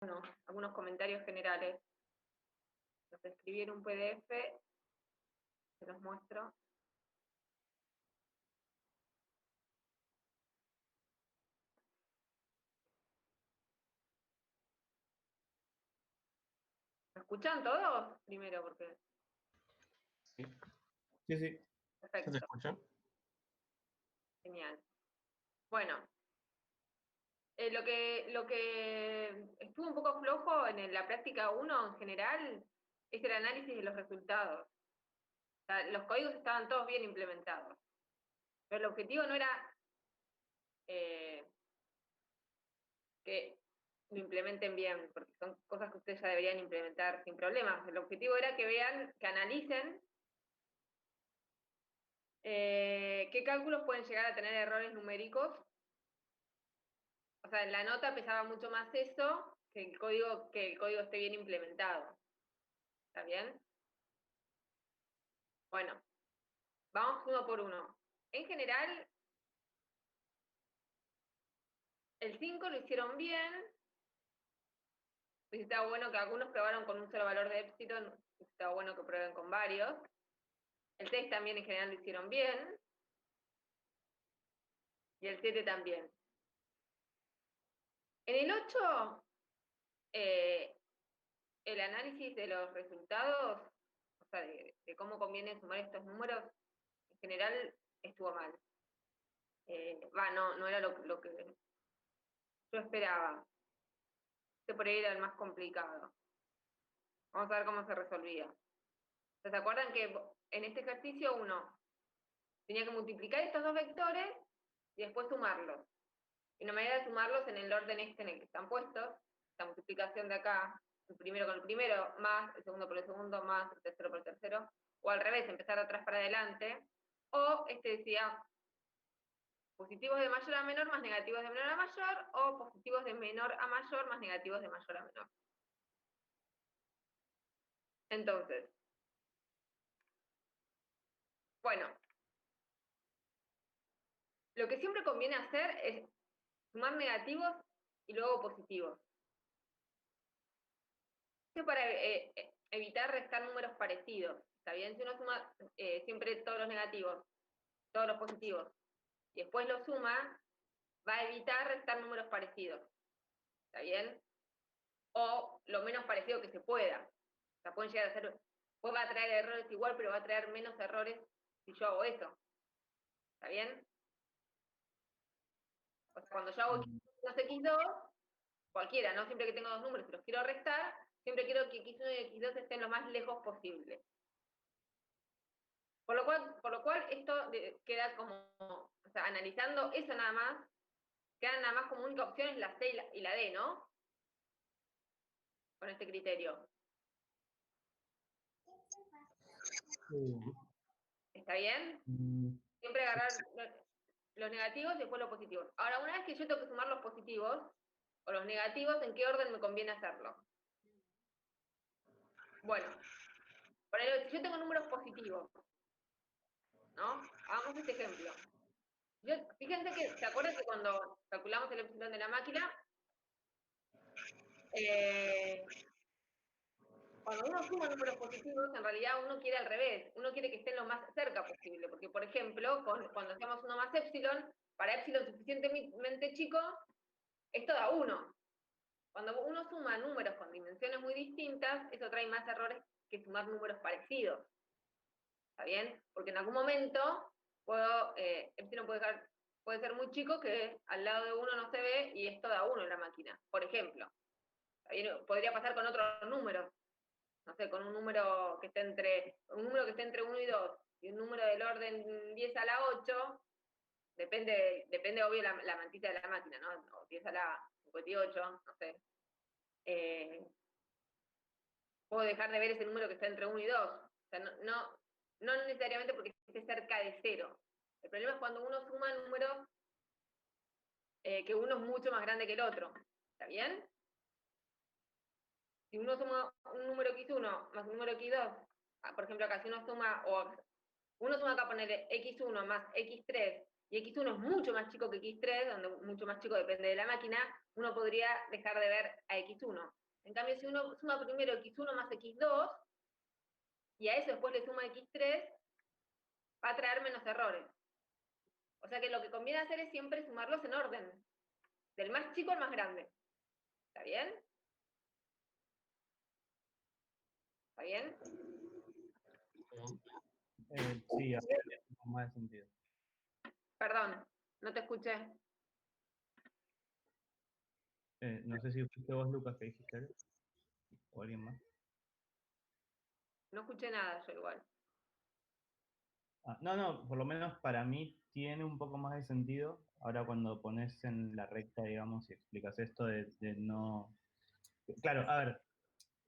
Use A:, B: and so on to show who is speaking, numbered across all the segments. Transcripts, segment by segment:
A: Bueno, algunos comentarios generales. Los escribí en un PDF, se los muestro. ¿Me escuchan todos? Primero, porque...
B: Sí, sí, sí, se te
A: Perfecto,
B: escucha.
A: genial. Bueno, lo que estuvo un poco flojo en la práctica 1 en general es el análisis de los resultados. O sea, los códigos estaban todos bien implementados, pero el objetivo no era eh, que lo implementen bien, porque son cosas que ustedes ya deberían implementar sin problemas. El objetivo era que vean, que analicen qué cálculos pueden llegar a tener errores numéricos. O sea, en la nota pesaba mucho más eso que el código esté bien implementado. ¿Está bien? Bueno, vamos uno por uno. En general, el 5 lo hicieron bien. Estaba bueno que algunos probaron con un solo valor de épsilon, estaba bueno que prueben con varios. El 6 también en general lo hicieron bien. Y el 7 también. En el 8, eh, el análisis de los resultados, o sea, de cómo conviene sumar estos números, en general estuvo mal. No era lo que yo esperaba. Este por ahí era el más complicado. Vamos a ver cómo se resolvía. ¿Se acuerdan que en este ejercicio uno tenía que multiplicar estos dos vectores y después sumarlos? Y una manera de sumarlos en el orden este en el que están puestos, la multiplicación de acá, el primero con el primero, más el segundo por el segundo, más el tercero por el tercero, o al revés, empezar de atrás para adelante, o este decía positivos de mayor a menor más negativos de menor a mayor, o positivos de menor a mayor más negativos de mayor a menor. Entonces, bueno, lo que siempre conviene hacer es sumar negativos y luego positivos. Esto para evitar restar números parecidos. ¿Está bien? Si uno suma siempre todos los negativos, todos los positivos, y después lo suma, va a evitar restar números parecidos. ¿Está bien? O lo menos parecido que se pueda. O sea, pueden llegar a ser, pues va a traer errores igual, pero va a traer menos errores si yo hago eso. ¿Está bien? O sea, cuando yo hago x1 x2, cualquiera, no siempre que tengo dos números, si los quiero restar, siempre quiero que x1 y x2 estén lo más lejos posible. Por lo cual esto queda como, o sea, analizando eso nada más, quedan nada más como única opción es la C y la D, ¿no? Con este criterio. ¿Está bien? Siempre
B: Sí.
A: agarrar los negativos y después los positivos. Ahora, una vez que yo tengo que sumar los positivos, o los negativos, ¿en qué orden me conviene hacerlo? Bueno, si yo tengo números positivos, ¿no? Hagamos este ejemplo. Fíjense que, ¿se acuerdan que cuando calculamos el epsilon de la máquina, eh, cuando uno suma números positivos, en realidad uno quiere al revés, uno quiere que estén lo más cerca posible, porque por ejemplo, cuando hacemos 1 más épsilon, para épsilon suficientemente chico, esto da 1. Cuando uno suma números con dimensiones muy distintas, eso trae más errores que sumar números parecidos. ¿Está bien? Porque en algún momento epsilon puede ser muy chico que al lado de 1 no se ve y esto da 1 en la máquina, por ejemplo. ¿Está bien? Podría pasar con otros números, no sé, con un número que esté entre 1 y 2 y un número del orden 10 a la 8, depende obvio la mantita de la máquina, ¿no? O 10 a la 58, no sé. Puedo dejar de ver ese número que está entre 1 y 2. O sea, no necesariamente porque esté cerca de 0. El problema es cuando uno suma números que uno es mucho más grande que el otro. ¿Está bien? Si uno suma un número x1 más un número x2, por ejemplo, acá si uno suma acá poner x1 más x3 y x1 es mucho más chico que x3, donde mucho más chico depende de la máquina, uno podría dejar de ver a x1. En cambio, si uno suma primero x1 más x2, y a eso después le suma x3, va a traer menos errores. O sea que lo que conviene hacer es siempre sumarlos en orden, del más chico al más grande. ¿Está bien? ¿Está bien?
B: Sí, a ver, con más sentido.
A: Perdón, no te escuché.
B: No sé si fuiste vos, Lucas, que dijiste algo, o alguien más.
A: No escuché nada yo igual.
B: No, por lo menos para mí tiene un poco más de sentido. Ahora cuando pones en la recta, digamos, y explicas esto de no... Claro, a ver,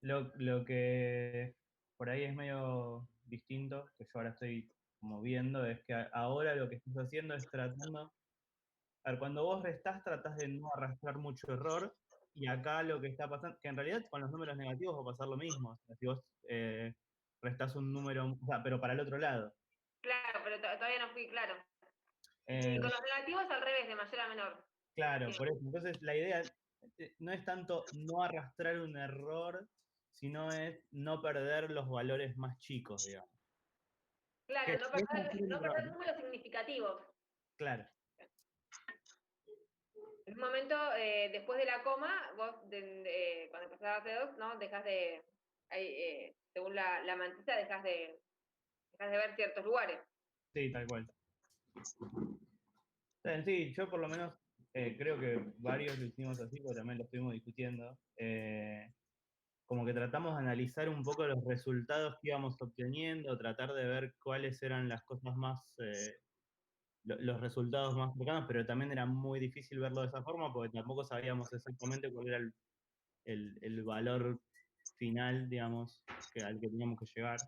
B: lo que por ahí es medio distinto, que yo ahora estoy como viendo, es que ahora lo que estás haciendo es tratando... A ver, cuando vos restás, tratás de no arrastrar mucho error, y acá lo que está pasando, que en realidad con los números negativos va a pasar lo mismo. O sea, si vos restás un número, o sea, pero para el otro lado.
A: Claro, pero todavía no fui claro.
B: Eh,
A: Y con los negativos al revés, de mayor a menor.
B: claro,
A: Sí.
B: por eso. Entonces, la idea no es tanto no arrastrar un error, sino es no perder los valores más chicos, digamos. Que
A: Claro, no
B: si es hacer
A: perder,
B: un
A: no perder
B: error,
A: números significativos.
B: claro,
A: En un momento, después de la coma, vos, cuando empezás a hacer dos, ¿no? Dejas de, según la mantita, dejas de ver ciertos lugares.
B: sí, tal cual. Sí, yo por lo menos creo que varios lo hicimos así, porque también lo estuvimos discutiendo. Como que tratamos de analizar un poco los resultados que íbamos obteniendo, tratar de ver cuáles eran las cosas más, los resultados más cercanos, pero también era muy difícil verlo de esa forma porque tampoco sabíamos exactamente cuál era el valor final, digamos, al que teníamos que llegar.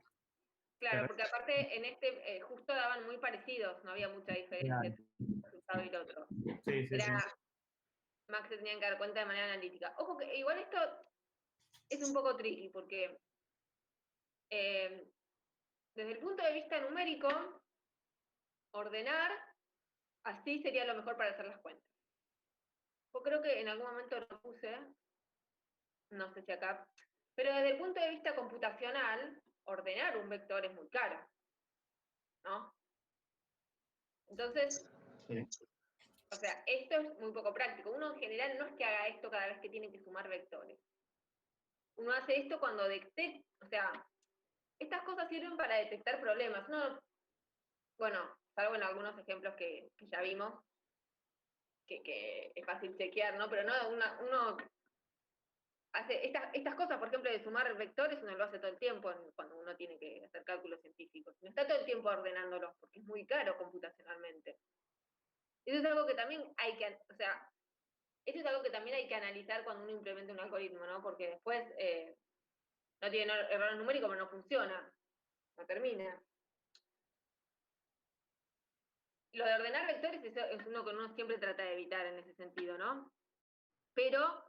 A: Claro, porque aparte en este justo daban muy parecidos, no había mucha diferencia
B: Claro.
A: entre un resultado y el otro.
B: Sí, sí,
A: Era,
B: sí.
A: Max se tenían que dar cuenta de manera analítica. Ojo que igual esto es un poco tricky, porque eh, desde el punto de vista numérico, ordenar así sería lo mejor para hacer las cuentas. Yo creo que en algún momento lo puse, no sé si acá, pero desde el punto de vista computacional, ordenar un vector es muy caro, ¿no? Entonces,
B: Sí.
A: o sea, esto es muy poco práctico. Uno en general no es que haga esto cada vez que tiene que sumar vectores. Uno hace esto cuando detecta, o sea, estas cosas sirven para detectar problemas. Uno, bueno, salvo en algunos ejemplos que ya vimos, que es fácil chequear, ¿no? Pero no, uno hace estas cosas, por ejemplo, de sumar vectores, uno lo hace todo el tiempo cuando uno tiene que hacer cálculos científicos. No está todo el tiempo ordenándolos porque es muy caro computacionalmente. Eso es algo que también hay que, o sea, eso es algo que también hay que analizar cuando uno implementa un algoritmo, ¿no? Porque después no tiene error numérico, pero no funciona, no termina. Lo de ordenar vectores es uno que uno siempre trata de evitar en ese sentido, ¿no? Pero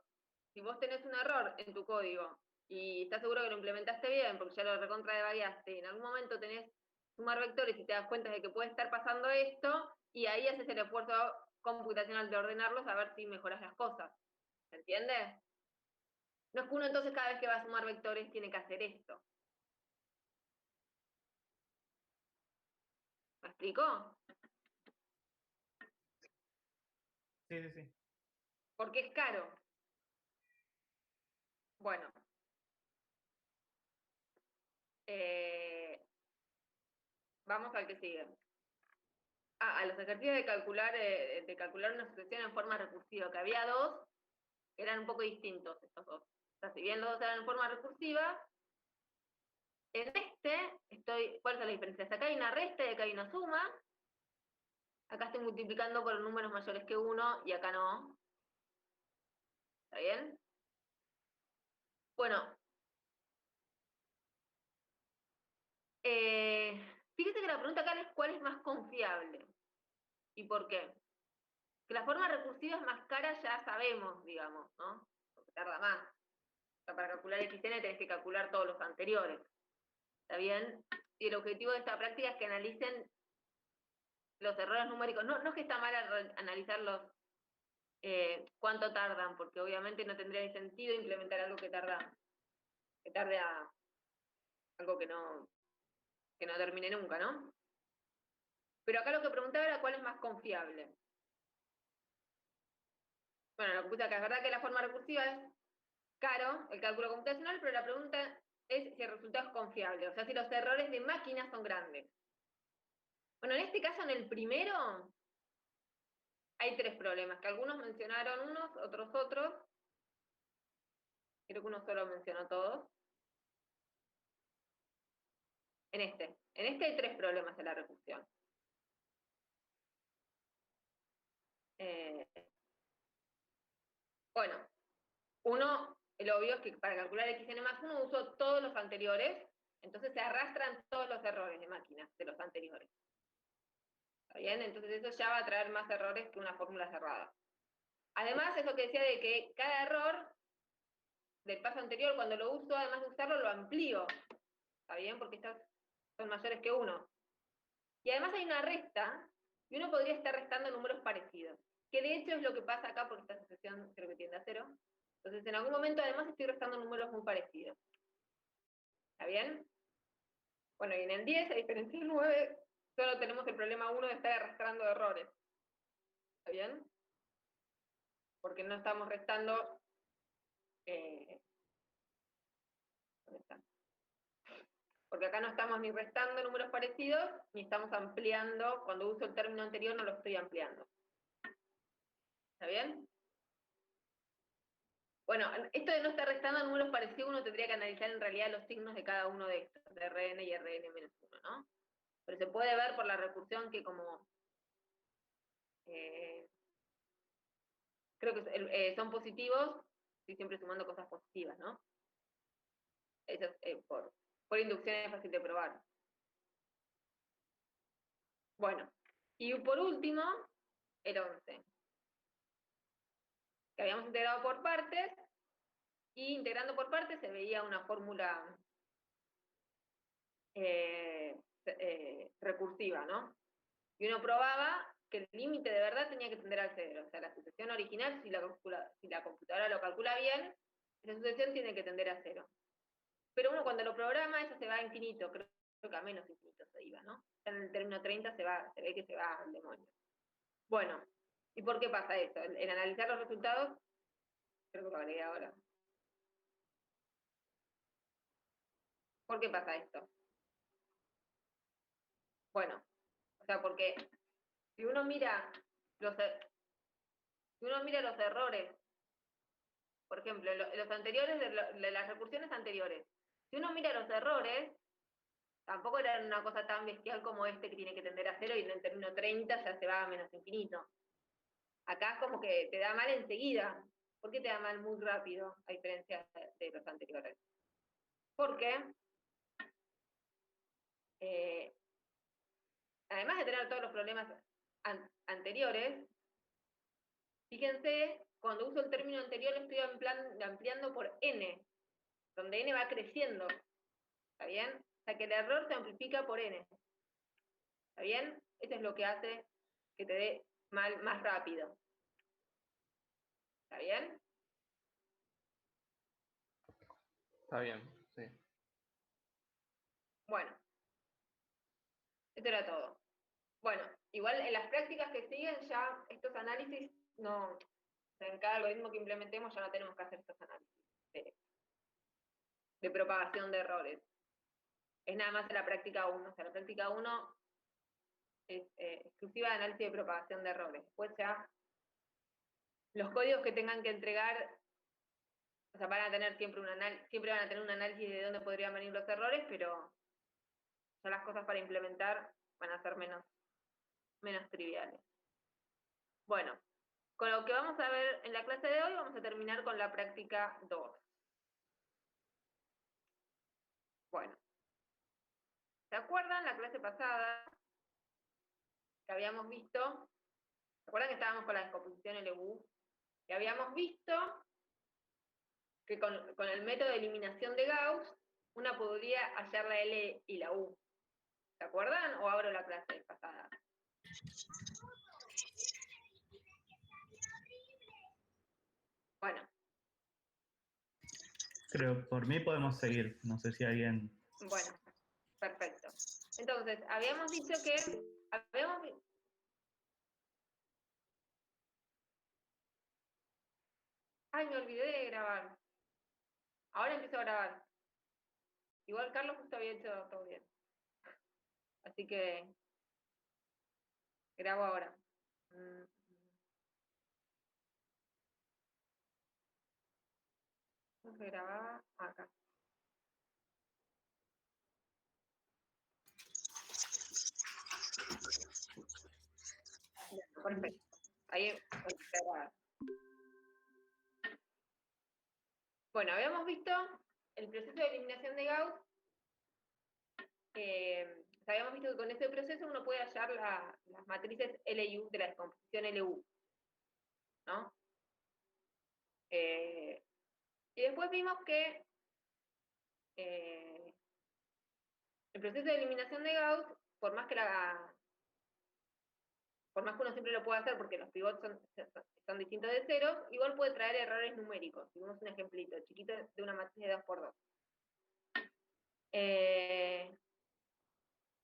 A: si vos tenés un error en tu código y estás seguro que lo implementaste bien, porque ya lo recontra devariaste, y en algún momento tenés sumar vectores y te das cuenta de que puede estar pasando esto, y ahí haces el esfuerzo computacional de ordenarlos a ver si mejoras las cosas. ¿Se entiende? No es que uno entonces cada vez que va a sumar vectores tiene que hacer esto. ¿Me explico?
B: Sí, sí, sí.
A: Porque es caro. Bueno, eh, vamos al que sigue. A los ejercicios de calcular una sucesión en forma recursiva, que había dos, que eran un poco distintos estos dos. O sea, si bien los dos eran en forma recursiva, en este ¿cuáles son las diferencias? Acá hay una resta y acá hay una suma. Acá estoy multiplicando por números mayores que uno y acá no. ¿Está bien? Bueno, fíjate que la pregunta acá es ¿cuál es más confiable? ¿Y por qué? Que la forma recursiva es más cara ya sabemos, digamos, ¿no? Porque tarda más. O sea, para calcular xn tenés que calcular todos los anteriores. ¿Está bien? Y el objetivo de esta práctica es que analicen los errores numéricos, no es que está mal analizarlos cuánto tardan, porque obviamente no tendría ni sentido implementar algo que tarde a algo que no termine nunca, ¿no? Pero acá lo que preguntaba era cuál es más confiable. Bueno, lo que puse acá es verdad que la forma recursiva es caro, el cálculo computacional, pero la pregunta es si el resultado es confiable, o sea, si los errores de máquina son grandes. Bueno, en este caso, en el primero, hay 3 problemas, que algunos mencionaron unos, otros. Creo que uno solo mencionó todos. En este hay 3 problemas de la recursión. Bueno, uno, el obvio es que para calcular xn más 1 uso todos los anteriores, entonces se arrastran todos los errores de máquina de los anteriores. ¿Está bien? Entonces eso ya va a traer más errores que una fórmula cerrada. Además, es lo que decía de que cada error del paso anterior, cuando lo uso, además de usarlo, lo amplío. ¿Está bien? Porque estas son mayores que 1. Y además hay una resta, y uno podría estar restando números parecidos. Que de hecho es lo que pasa acá, porque esta sucesión creo que tiende a 0. Entonces, en algún momento, además, estoy restando números muy parecidos. ¿Está bien? Bueno, y en el 10, a diferencia del 9, solo tenemos el problema 1 de estar arrastrando errores. ¿Está bien? Porque no estamos restando... ¿dónde está? Porque acá no estamos ni restando números parecidos, ni estamos ampliando. Cuando uso el término anterior no lo estoy ampliando. ¿Está bien? Bueno, esto de no estar restando números parecidos, uno tendría que analizar en realidad los signos de cada uno de estos, de Rn y Rn-1, ¿no? Pero se puede ver por la recursión que como... creo que son positivos, estoy siempre sumando cosas positivas, ¿no? Eso es, por inducción es fácil de probar. Bueno, y por último, el 11. Que habíamos integrado por partes, y integrando por partes se veía una fórmula recursiva, ¿no? Y uno probaba que el límite de verdad tenía que tender al 0. O sea, la sucesión original, si la computadora lo calcula bien, esa sucesión tiene que tender a 0. Pero uno cuando lo programa, eso se va a infinito, creo que a menos infinito se iba, ¿no? En el término 30 se ve que se va al demonio. Bueno, ¿y por qué pasa eso? En analizar los resultados, creo que lo agregué ahora. ¿Por qué pasa esto? Bueno, o sea, porque si uno mira los errores, por ejemplo, los anteriores, de las recursiones anteriores, si uno mira los errores, tampoco eran una cosa tan bestial como este que tiene que tender a 0 y en el término 30 ya se va a menos infinito. Acá es como que te da mal enseguida. ¿Por qué te da mal muy rápido, a diferencia de los anteriores? Porque, además de tener todos los problemas anteriores, fíjense, cuando uso el término anterior lo estoy ampliando por n, donde n va creciendo. ¿Está bien? O sea que el error se amplifica por n. ¿Está bien? Eso es lo que hace que te dé mal más rápido. ¿Está bien?
C: Está bien, sí.
A: Bueno, esto era todo. Bueno, igual en las prácticas que siguen ya estos análisis no, en cada algoritmo que implementemos ya no tenemos que hacer estos análisis de propagación de errores. Es nada más en la práctica 1. O sea, la práctica 1 es exclusiva de análisis de propagación de errores. Después ya los códigos que tengan que entregar, o sea, van a tener siempre van a tener un análisis de dónde podrían venir los errores, pero ya las cosas para implementar van a ser menos triviales. Bueno, con lo que vamos a ver en la clase de hoy, vamos a terminar con la práctica 2. Bueno, ¿se acuerdan la clase pasada que habíamos visto? ¿Se acuerdan que estábamos con la descomposición LU? Que habíamos visto que con el método de eliminación de Gauss, una podría hallar la L y la U. ¿Se acuerdan? ¿O abro la clase pasada? Bueno,
B: Pero por mí podemos seguir. No sé si alguien...
A: bueno, perfecto. Entonces, habíamos dicho que Ay, me olvidé de grabar. Ahora empiezo a grabar. Igual Carlos justo había hecho todo bien. Así que grabo ahora. ¿Cómo se grababa? Acá. Perfecto. Ahí empecé a grabar. Bueno, habíamos visto el proceso de eliminación de Gauss. Habíamos visto que con este proceso uno puede hallar las matrices L y U de la descomposición LU, ¿no? Y después vimos que el proceso de eliminación de Gauss, por más que uno siempre lo pueda hacer porque los pivots son distintos de cero, igual puede traer errores numéricos. Vimos un ejemplito chiquito de una matriz de 2×2.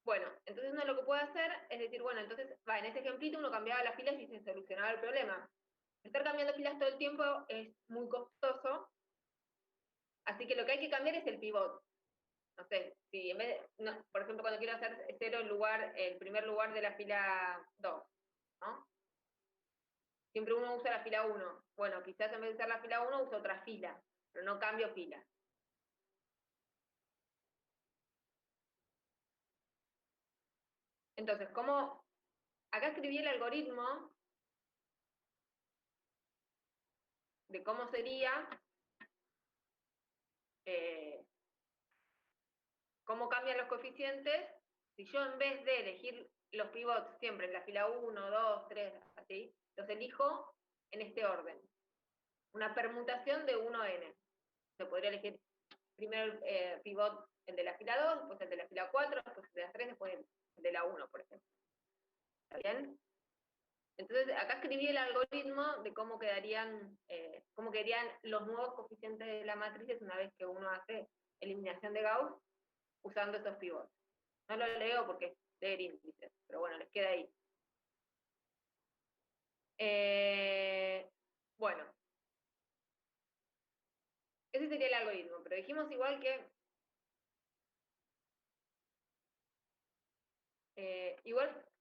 A: Bueno, entonces uno lo que puede hacer es decir, bueno, entonces, en ese ejemplito uno cambiaba las filas y se solucionaba el problema. Estar cambiando filas todo el tiempo es muy costoso, así que lo que hay que cambiar es el pivot. No sé, si en vez de, por ejemplo, cuando quiero hacer 0 el primer lugar de la fila 2, ¿no? Siempre uno usa la fila 1. Bueno, quizás en vez de usar la fila 1 uso otra fila, pero no cambio fila. Entonces, acá escribí el algoritmo de cómo sería, cómo cambian los coeficientes, si yo en vez de elegir los pivots siempre en la fila 1, 2, 3, así, los elijo en este orden. Una permutación de 1n. Se podría elegir primero el pivot, el de la fila 2, después el de la fila 4, después el de la 3, después el de la 1, por ejemplo. ¿Está bien? Entonces, acá escribí el algoritmo de cómo quedarían los nuevos coeficientes de la matriz una vez que uno hace eliminación de Gauss usando esos pivots. No lo leo porque es leer índices, pero bueno, les queda ahí. Bueno, ese sería el algoritmo, pero dijimos igual que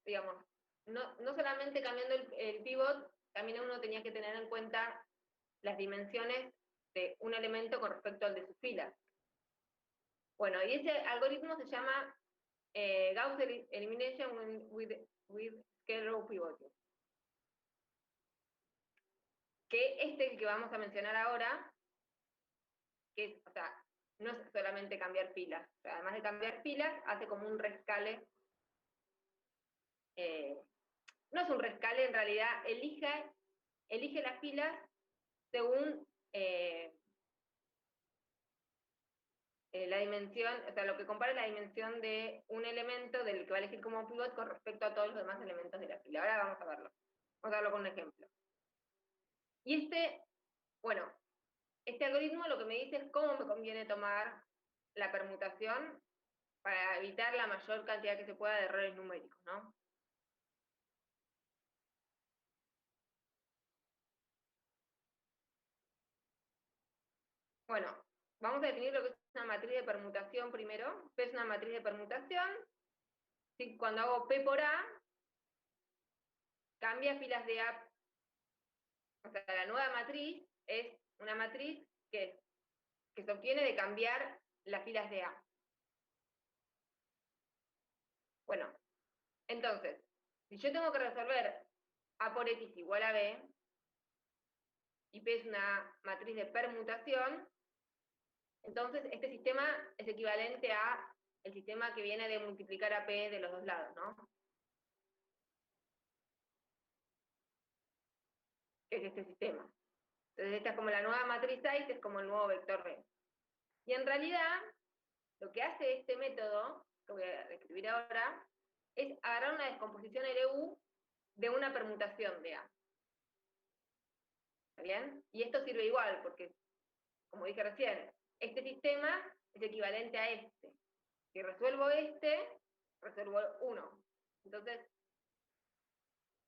A: digamos, no solamente cambiando el pivot, también uno tenía que tener en cuenta las dimensiones de un elemento con respecto al de sus filas. Bueno, y ese algoritmo se llama Gauss Elimination with Scalar Pivoting. Que el que vamos a mencionar ahora, no es solamente cambiar filas, además de cambiar filas, hace como un rescale. No es un rescale, en realidad elige las filas según la dimensión, lo que compara la dimensión de un elemento del que va a elegir como pivot con respecto a todos los demás elementos de la fila. Ahora vamos a verlo. Vamos a verlo con un ejemplo. Y este algoritmo lo que me dice es cómo me conviene tomar la permutación para evitar la mayor cantidad que se pueda de errores numéricos, ¿no? Bueno, vamos a definir lo que es una matriz de permutación primero. P es una matriz de permutación. ¿Sí? Cuando hago P por A, cambia filas de A. O sea, la nueva matriz es una matriz que se obtiene de cambiar las filas de A. Bueno, entonces, si yo tengo que resolver A por X igual a B, y P es una matriz de permutación, entonces este sistema es equivalente a el sistema que viene de multiplicar a P de los dos lados, ¿no? Que es este sistema. Entonces esta es como la nueva matriz A y este es como el nuevo vector B. Y en realidad, lo que hace este método, que voy a describir ahora, es agarrar una descomposición LU de una permutación de A. ¿Está bien? Y esto sirve igual, porque, como dije recién, este sistema es equivalente a este. Si resuelvo este, resuelvo 1. Entonces,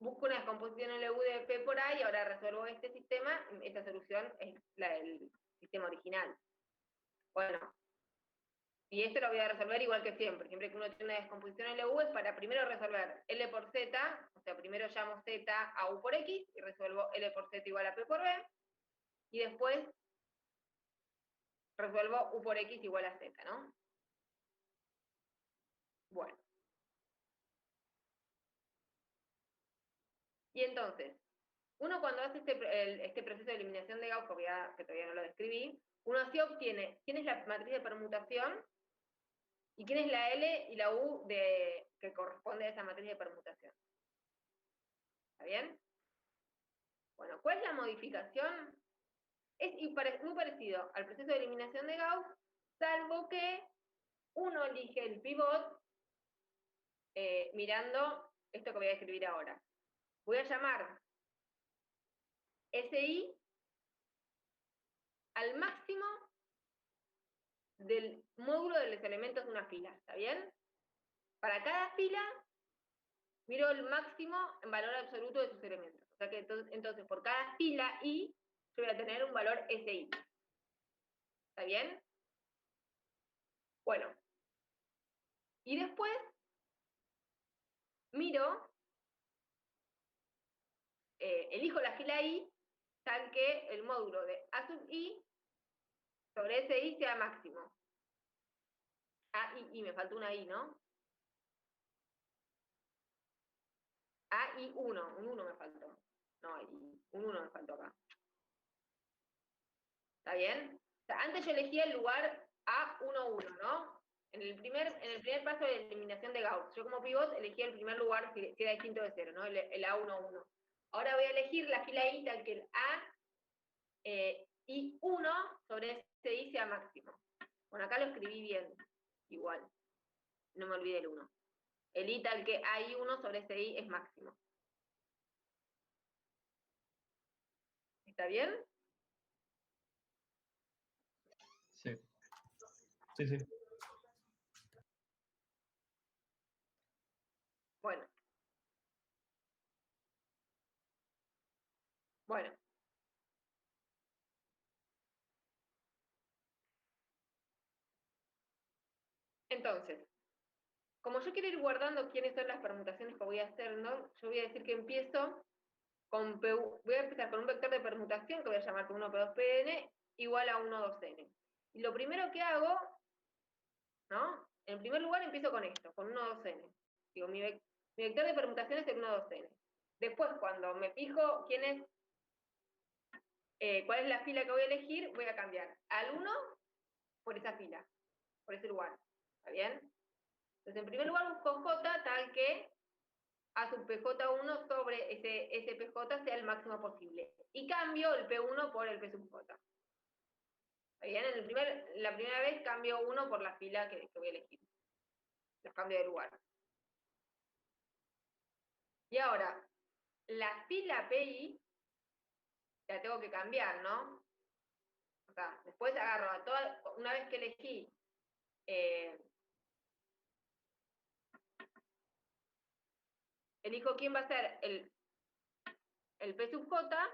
A: busco una descomposición LU de P por A y ahora resuelvo este sistema. Esta solución es la del sistema original. Bueno, y esto lo voy a resolver igual que siempre. Siempre que uno tiene una descomposición LU es para primero resolver L por Z, o sea, primero llamo Z a U por X y resuelvo L por Z igual a P por B, y después resuelvo U por X igual a Z, ¿no? Bueno. Y entonces, uno cuando hace este proceso de eliminación de Gauss, que todavía no lo describí, uno así obtiene quién es la matriz de permutación y quién es la L y la U que corresponde a esa matriz de permutación. ¿Está bien? Bueno, ¿cuál es la modificación? Es muy parecido al proceso de eliminación de Gauss, salvo que uno elige el pivot mirando esto que voy a escribir ahora. Voy a llamar SI al máximo del módulo de los elementos de una fila, ¿está bien? Para cada fila, miro el máximo en valor absoluto de sus elementos. O sea que entonces por cada fila I, yo voy a tener un valor SI. ¿Está bien? Bueno. Y después, miro, elijo la fila I, tal que el módulo de A sub I sobre SI sea máximo. Me faltó una I, ¿no? AI1, un 1 me faltó. No, un 1 me faltó acá. ¿Está bien? O sea, antes yo elegía el lugar A11, ¿no? En el primer paso de eliminación de Gauss, yo como pivot elegía el primer lugar si era distinto de 0, ¿no? El A11. Ahora voy a elegir la fila I tal que el I1 sobre ese I sea máximo. Bueno, acá lo escribí bien, igual. No me olvidé el 1. El I tal que AI1 sobre ese I es máximo. ¿Está bien?
B: Sí. Sí, sí.
A: Bueno. Bueno. Entonces, como yo quiero ir guardando quiénes son las permutaciones que voy a hacer, ¿no? Yo voy a decir que empiezo con voy a empezar con un vector de permutación que voy a llamar P1, P2, Pn igual a 1, 2n. Y lo primero que hago, ¿no? En primer lugar empiezo con esto, con 1, 2n. Digo, mi vector de permutación es el 1, 2n. Después, cuando me fijo cuál es la fila que voy a elegir, voy a cambiar al 1 por esa fila, por ese lugar. ¿Está bien? Entonces, en primer lugar busco J tal que A sub PJ1 sobre ese PJ sea el máximo posible. Y cambio el P1 por el P sub J. ¿Está bien? La primera vez cambio 1 por la fila que voy a elegir. Los cambio de lugar. Y ahora, la fila PI la tengo que cambiar, ¿no? O sea, después agarro una vez que elegí elijo quién va a ser el P sub J,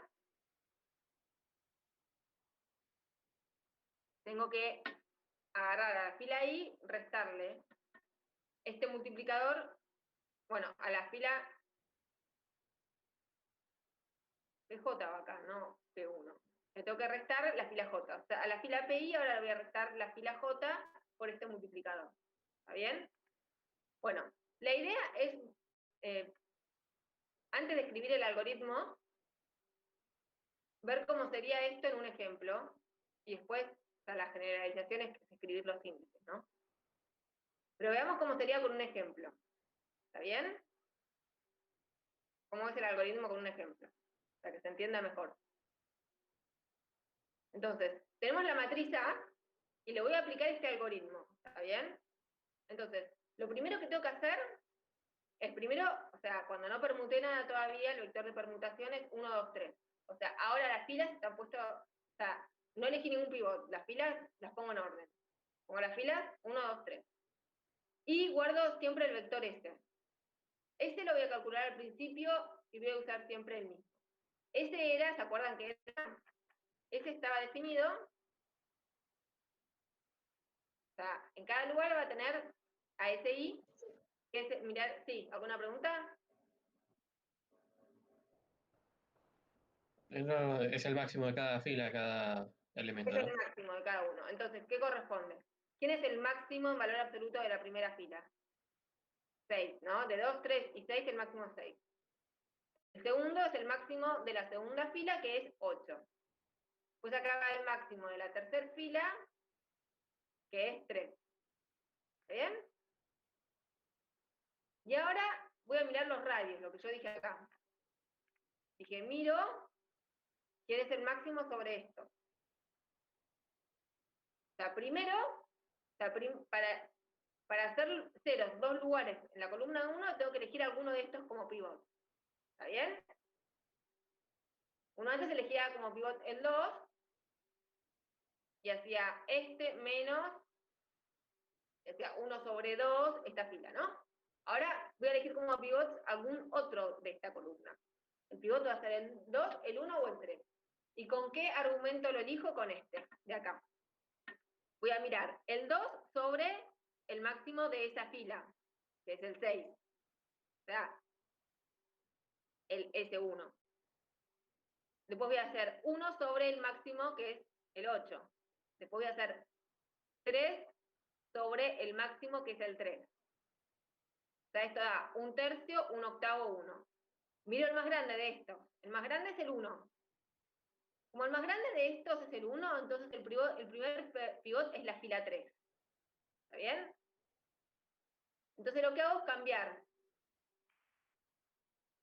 A: tengo que agarrar a la fila I, restarle este multiplicador, bueno, a la fila PJ va acá, no P1. Le tengo que restar la fila J. O sea, a la fila PI ahora le voy a restar la fila J por este multiplicador. ¿Está bien? Bueno, la idea es, antes de escribir el algoritmo, ver cómo sería esto en un ejemplo, y después, o sea, las generalizaciones es escribir los índices, ¿no? Pero veamos cómo sería con un ejemplo. ¿Está bien? ¿Cómo es el algoritmo con un ejemplo? Para que se entienda mejor. Entonces, tenemos la matriz A, y le voy a aplicar este algoritmo. ¿Está bien? Entonces, lo primero que tengo que hacer El primero, o sea, cuando no permuté nada todavía, el vector de permutación es 1, 2, 3. O sea, ahora las filas están puestas, o sea, no elegí ningún pivot, las filas las pongo en orden. Pongo las filas 1, 2, 3. Y guardo siempre el vector este. Este lo voy a calcular al principio y voy a usar siempre el mismo. Ese era, ¿se acuerdan que era? Ese estaba definido. O sea, en cada lugar va a tener a ese i. Mirá, sí, ¿alguna pregunta?
D: No, es el máximo de cada fila, cada elemento,
A: Es
D: ¿no?
A: el máximo de cada uno. Entonces, ¿qué corresponde? ¿Quién es el máximo en valor absoluto de la primera fila? 6, ¿no? De 2, 3 y 6, el máximo es 6. El segundo es el máximo de la segunda fila, que es 8. Pues acá va el máximo de la tercera fila, que es 3. ¿Está bien? Y ahora voy a mirar los radios, lo que yo dije acá. Dije, miro quién es el máximo sobre esto. O sea, primero, para hacer ceros, dos lugares en la columna 1, tengo que elegir alguno de estos como pivot. ¿Está bien? Uno antes elegía como pivot el 2, y hacía este menos, y hacía 1 sobre 2, esta fila, ¿no? Ahora voy a elegir como pivot algún otro de esta columna. El pivot va a ser el 2, el 1 o el 3. ¿Y con qué argumento lo elijo? Con este, de acá. Voy a mirar el 2 sobre el máximo de esa fila, que es el 6. O sea, el S1. Después voy a hacer 1 sobre el máximo, que es el 8. Después voy a hacer 3 sobre el máximo, que es el 3. O sea, esto da 1/3, 1/8, 1. Miro el más grande de estos. El más grande es el 1. Como el más grande de estos es el 1, entonces el primer pivot es la fila 3. ¿Está bien? Entonces lo que hago es cambiar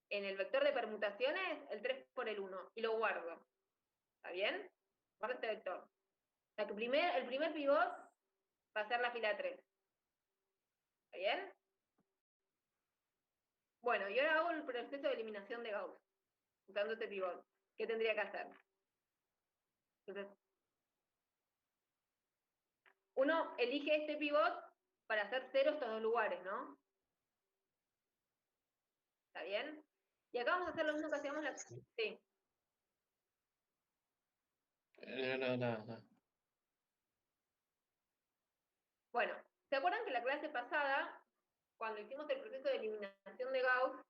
A: en el vector de permutaciones el 3 por el 1 y lo guardo. ¿Está bien? Guardo este vector. O sea que el primer pivot va a ser la fila 3. ¿Está bien? Bueno, y ahora hago el proceso de eliminación de Gauss, usando este pivot. ¿Qué tendría que hacer? Entonces, uno elige este pivot para hacer cero estos dos lugares, ¿no? ¿Está bien? Y acá vamos a hacer lo mismo que hacíamos la... Sí.
D: No.
A: Bueno, ¿se acuerdan que la clase pasada, cuando hicimos el proceso de eliminación de Gauss,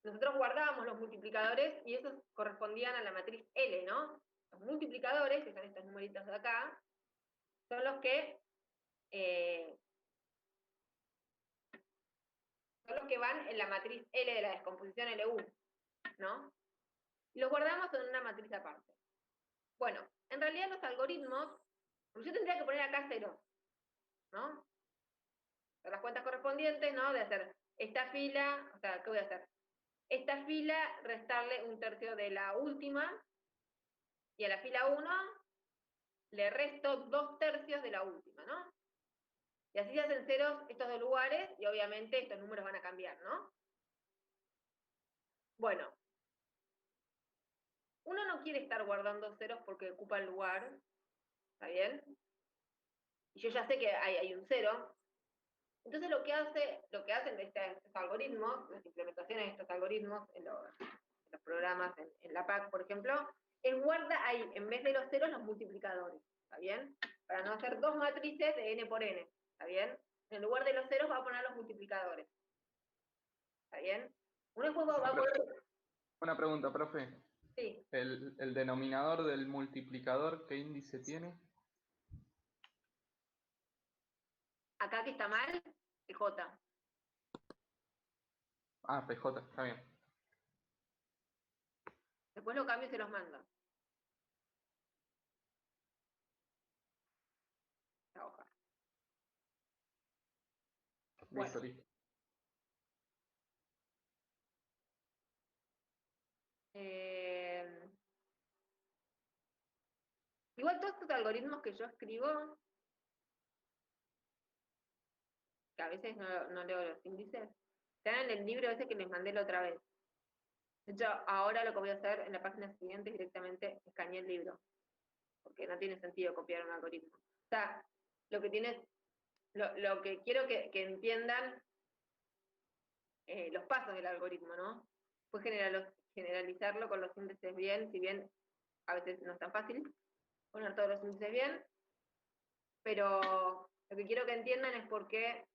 A: nosotros guardábamos los multiplicadores y esos correspondían a la matriz L, ¿no? Los multiplicadores, que son estos numeritos de acá, son los que van en la matriz L de la descomposición LU, ¿no? Y los guardamos en una matriz aparte. Bueno, en realidad los algoritmos, pues yo tendría que poner acá 0, ¿no? Las cuentas correspondientes, ¿no? De hacer esta fila, o sea, ¿qué voy a hacer? Esta fila, restarle 1/3 de la última, y a la fila 1 le resto 2/3 de la última, ¿no? Y así se hacen ceros estos dos lugares, y obviamente estos números van a cambiar, ¿no? Bueno, uno no quiere estar guardando ceros porque ocupa el lugar, ¿está bien? Y yo ya sé que hay un 0. Entonces lo que hacen estos algoritmos, las implementaciones de estos algoritmos en los programas, en la PAC, por ejemplo, es guarda ahí, en vez de los ceros, los multiplicadores, ¿está bien? Para no hacer dos matrices de n por n, ¿está bien? En lugar de los ceros va a poner los multiplicadores, ¿está bien? Uno después va a poder...
C: Una pregunta, profe.
A: Sí,
C: ¿El denominador del multiplicador qué índice tiene?
A: acá que está mal, J.
C: Ah, PJ, está bien.
A: Después lo cambio y se los mando. La hoja.
C: Listo,
A: Bueno.
C: listo.
A: Igual todos estos algoritmos que yo escribo que a veces no leo los índices, están en el libro ese que les mandé la otra vez. De hecho, ahora lo que voy a hacer en la página siguiente es directamente escaneé el libro, porque no tiene sentido copiar un algoritmo. O sea, lo que quiero que entiendan los pasos del algoritmo, ¿no? Pues generalizarlo con los índices bien, si bien a veces no es tan fácil poner todos los índices bien, pero lo que quiero que entiendan es por qué,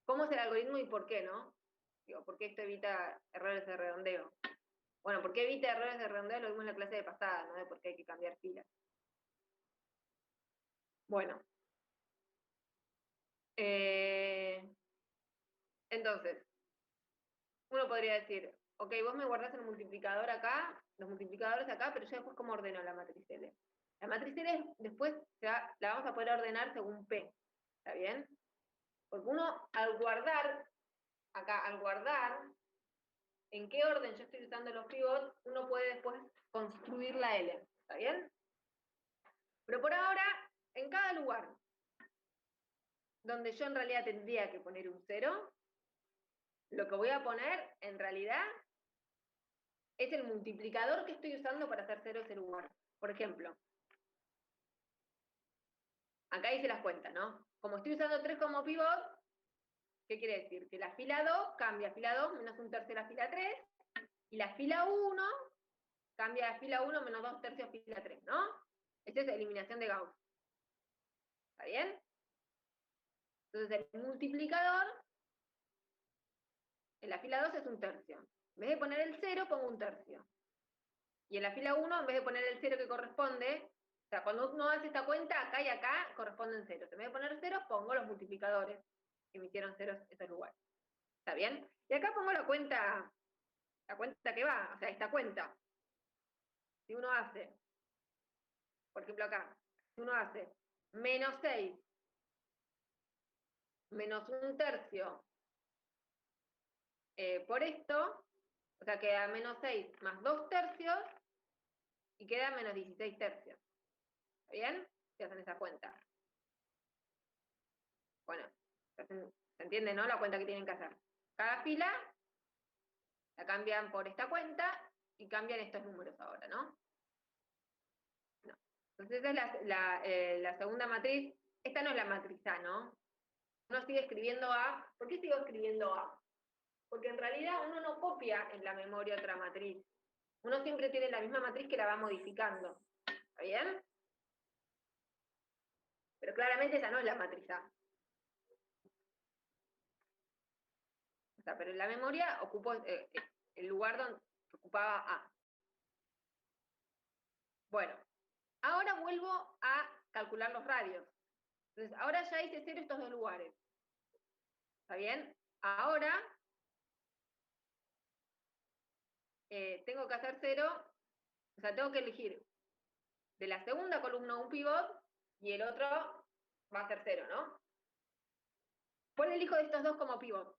A: cómo es el algoritmo y por qué, ¿no? Digo, ¿por qué esto evita errores de redondeo? Bueno, ¿por qué evita errores de redondeo? Lo vimos en la clase de pasada, ¿no? De por qué hay que cambiar filas. Bueno. Entonces, uno podría decir, ok, vos me guardás el multiplicador acá, los multiplicadores acá, pero yo después cómo ordeno la matriz L. La matriz L después la vamos a poder ordenar según P, ¿está bien? Porque uno al guardar, acá, al guardar, en qué orden yo estoy usando los pivots, uno puede después construir la L, ¿está bien? Pero por ahora, en cada lugar donde yo en realidad tendría que poner un 0, lo que voy a poner en realidad es el multiplicador que estoy usando para hacer 0 ese lugar. Por ejemplo, acá hice las cuentas, ¿no? Como estoy usando 3 como pivot, ¿qué quiere decir? Que la fila 2 cambia a fila 2 menos 1/3 a la fila 3, y la fila 1 cambia a fila 1 menos 2/3 a fila 3, ¿no? Esta es eliminación de Gauss. ¿Está bien? Entonces el multiplicador en la fila 2 es 1/3. En vez de poner el 0, pongo 1/3. Y en la fila 1, en vez de poner el 0 que corresponde, o sea, cuando uno hace esta cuenta, acá y acá corresponden ceros. En vez de poner ceros, pongo los multiplicadores que me hicieron ceros esos lugares. ¿Está bien? Y acá pongo la cuenta que va, o sea, esta cuenta. Si uno hace, por ejemplo acá, si uno hace menos 6 menos 1/3 por esto, o sea, queda menos 6 más 2/3 y queda menos 16/3. ¿Está bien? Si hacen esa cuenta. Bueno, se entiende, ¿no? La cuenta que tienen que hacer. Cada fila la cambian por esta cuenta y cambian estos números ahora, ¿no? No. Entonces esa es la segunda matriz. Esta no es la matriz A, ¿no? Uno sigue escribiendo A. ¿Por qué sigo escribiendo A? Porque en realidad uno no copia en la memoria otra matriz. Uno siempre tiene la misma matriz que la va modificando. ¿Está bien? Pero claramente esa no es la matriz A. O sea, pero en la memoria ocupó el lugar donde ocupaba A. Bueno, ahora vuelvo a calcular los radios. Entonces, ahora ya hice 0 estos dos lugares. ¿Está bien? Ahora tengo que hacer 0, o sea, tengo que elegir de la segunda columna un pivot y el otro va a ser 0, ¿no? ¿Cuál elijo de estos dos como pivot?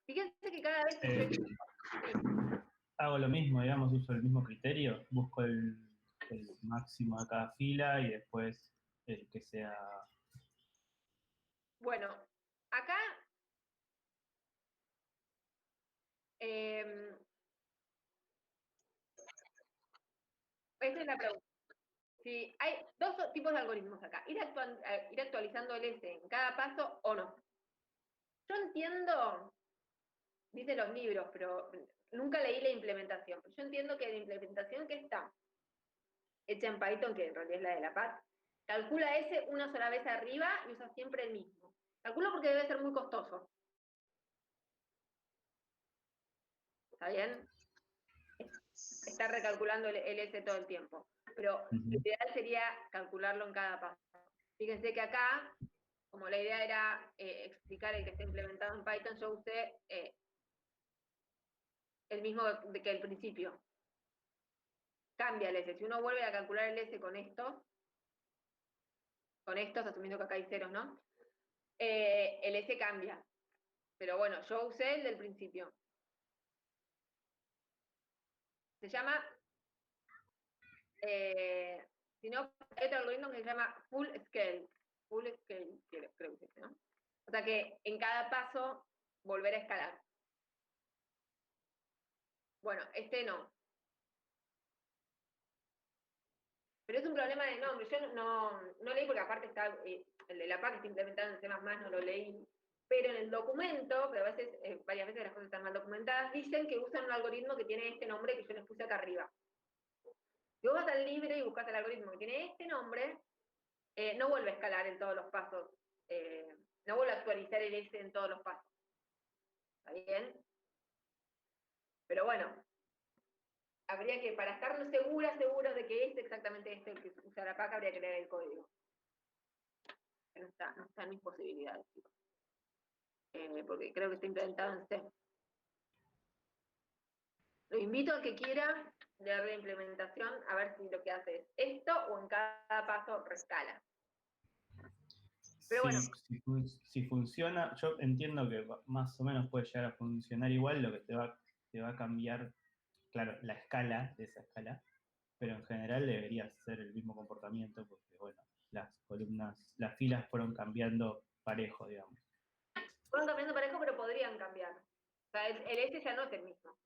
A: Fíjense que cada vez que
B: Hago lo mismo, digamos, uso el mismo criterio, busco el máximo de cada fila y después el que sea...
A: Bueno, acá esta es la pregunta. Si hay dos tipos de algoritmos acá, ir actualizando el S en cada paso o no. Yo entiendo, dicen los libros, pero nunca leí la implementación. Yo entiendo que la implementación que está hecha en Python, que en realidad es la de la PAT, calcula S una sola vez arriba y usa siempre el mismo. Calculo porque debe ser muy costoso. ¿Está bien? Está recalculando el S todo el tiempo. Pero lo ideal sería calcularlo en cada paso. Fíjense que acá, como la idea era explicar el que está implementado en Python, yo usé el mismo que el principio. Cambia el S. Si uno vuelve a calcular el S con estos, asumiendo que acá hay ceros, ¿no? El S cambia. Pero bueno, yo usé el del principio. Se llama sino hay otro algoritmo que se llama full scale. Full scale, creo que es, ¿no? O sea que en cada paso volver a escalar. Bueno, este no. Pero es un problema de nombre. Yo no leí porque aparte está, el de la PAC está implementado en C++, no lo leí. Pero en el documento, pero a veces, varias veces las cosas están mal documentadas, dicen que usan un algoritmo que tiene este nombre que yo les puse acá arriba. Si vos vas al libre y buscas el algoritmo que tiene este nombre, no vuelve a escalar en todos los pasos. No vuelve a actualizar el S en todos los pasos. ¿Está bien? Pero bueno, habría que, para estar seguros de que es exactamente este el que usa la PAC, habría que leer el código. No está en mis posibilidades, chicos. Porque creo que está implementado en C. Lo invito a que quiera leer la implementación, a ver si lo que hace es esto o en cada paso rescala. Pero bueno.
B: Si funciona, yo entiendo que más o menos puede llegar a funcionar igual, lo que te va a cambiar, claro, la escala de esa escala, pero en general debería ser el mismo comportamiento porque, bueno, las columnas, las filas fueron cambiando parejo, digamos.
A: Fueron cambiando parejo, pero podrían cambiar. O sea, el S ya no es el mismo.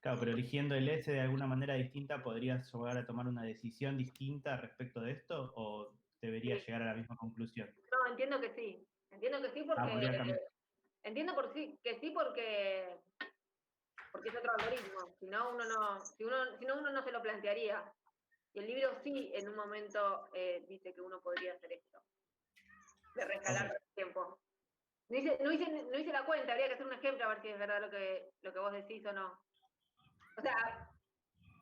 B: Claro, pero eligiendo el S de alguna manera distinta, ¿podrías llegar a tomar una decisión distinta respecto de esto o debería
A: Sí.
B: llegar a la misma conclusión?
A: No, entiendo que sí. Entiendo que sí porque...
B: podría cambiar.
A: Entiendo que sí porque es otro algoritmo. Si no, uno no se lo plantearía. Y el libro sí, en un momento, dice que uno podría hacer esto. De rescalar todo el tiempo. No hice la cuenta, habría que hacer un ejemplo a ver si es verdad lo que vos decís o no. O sea,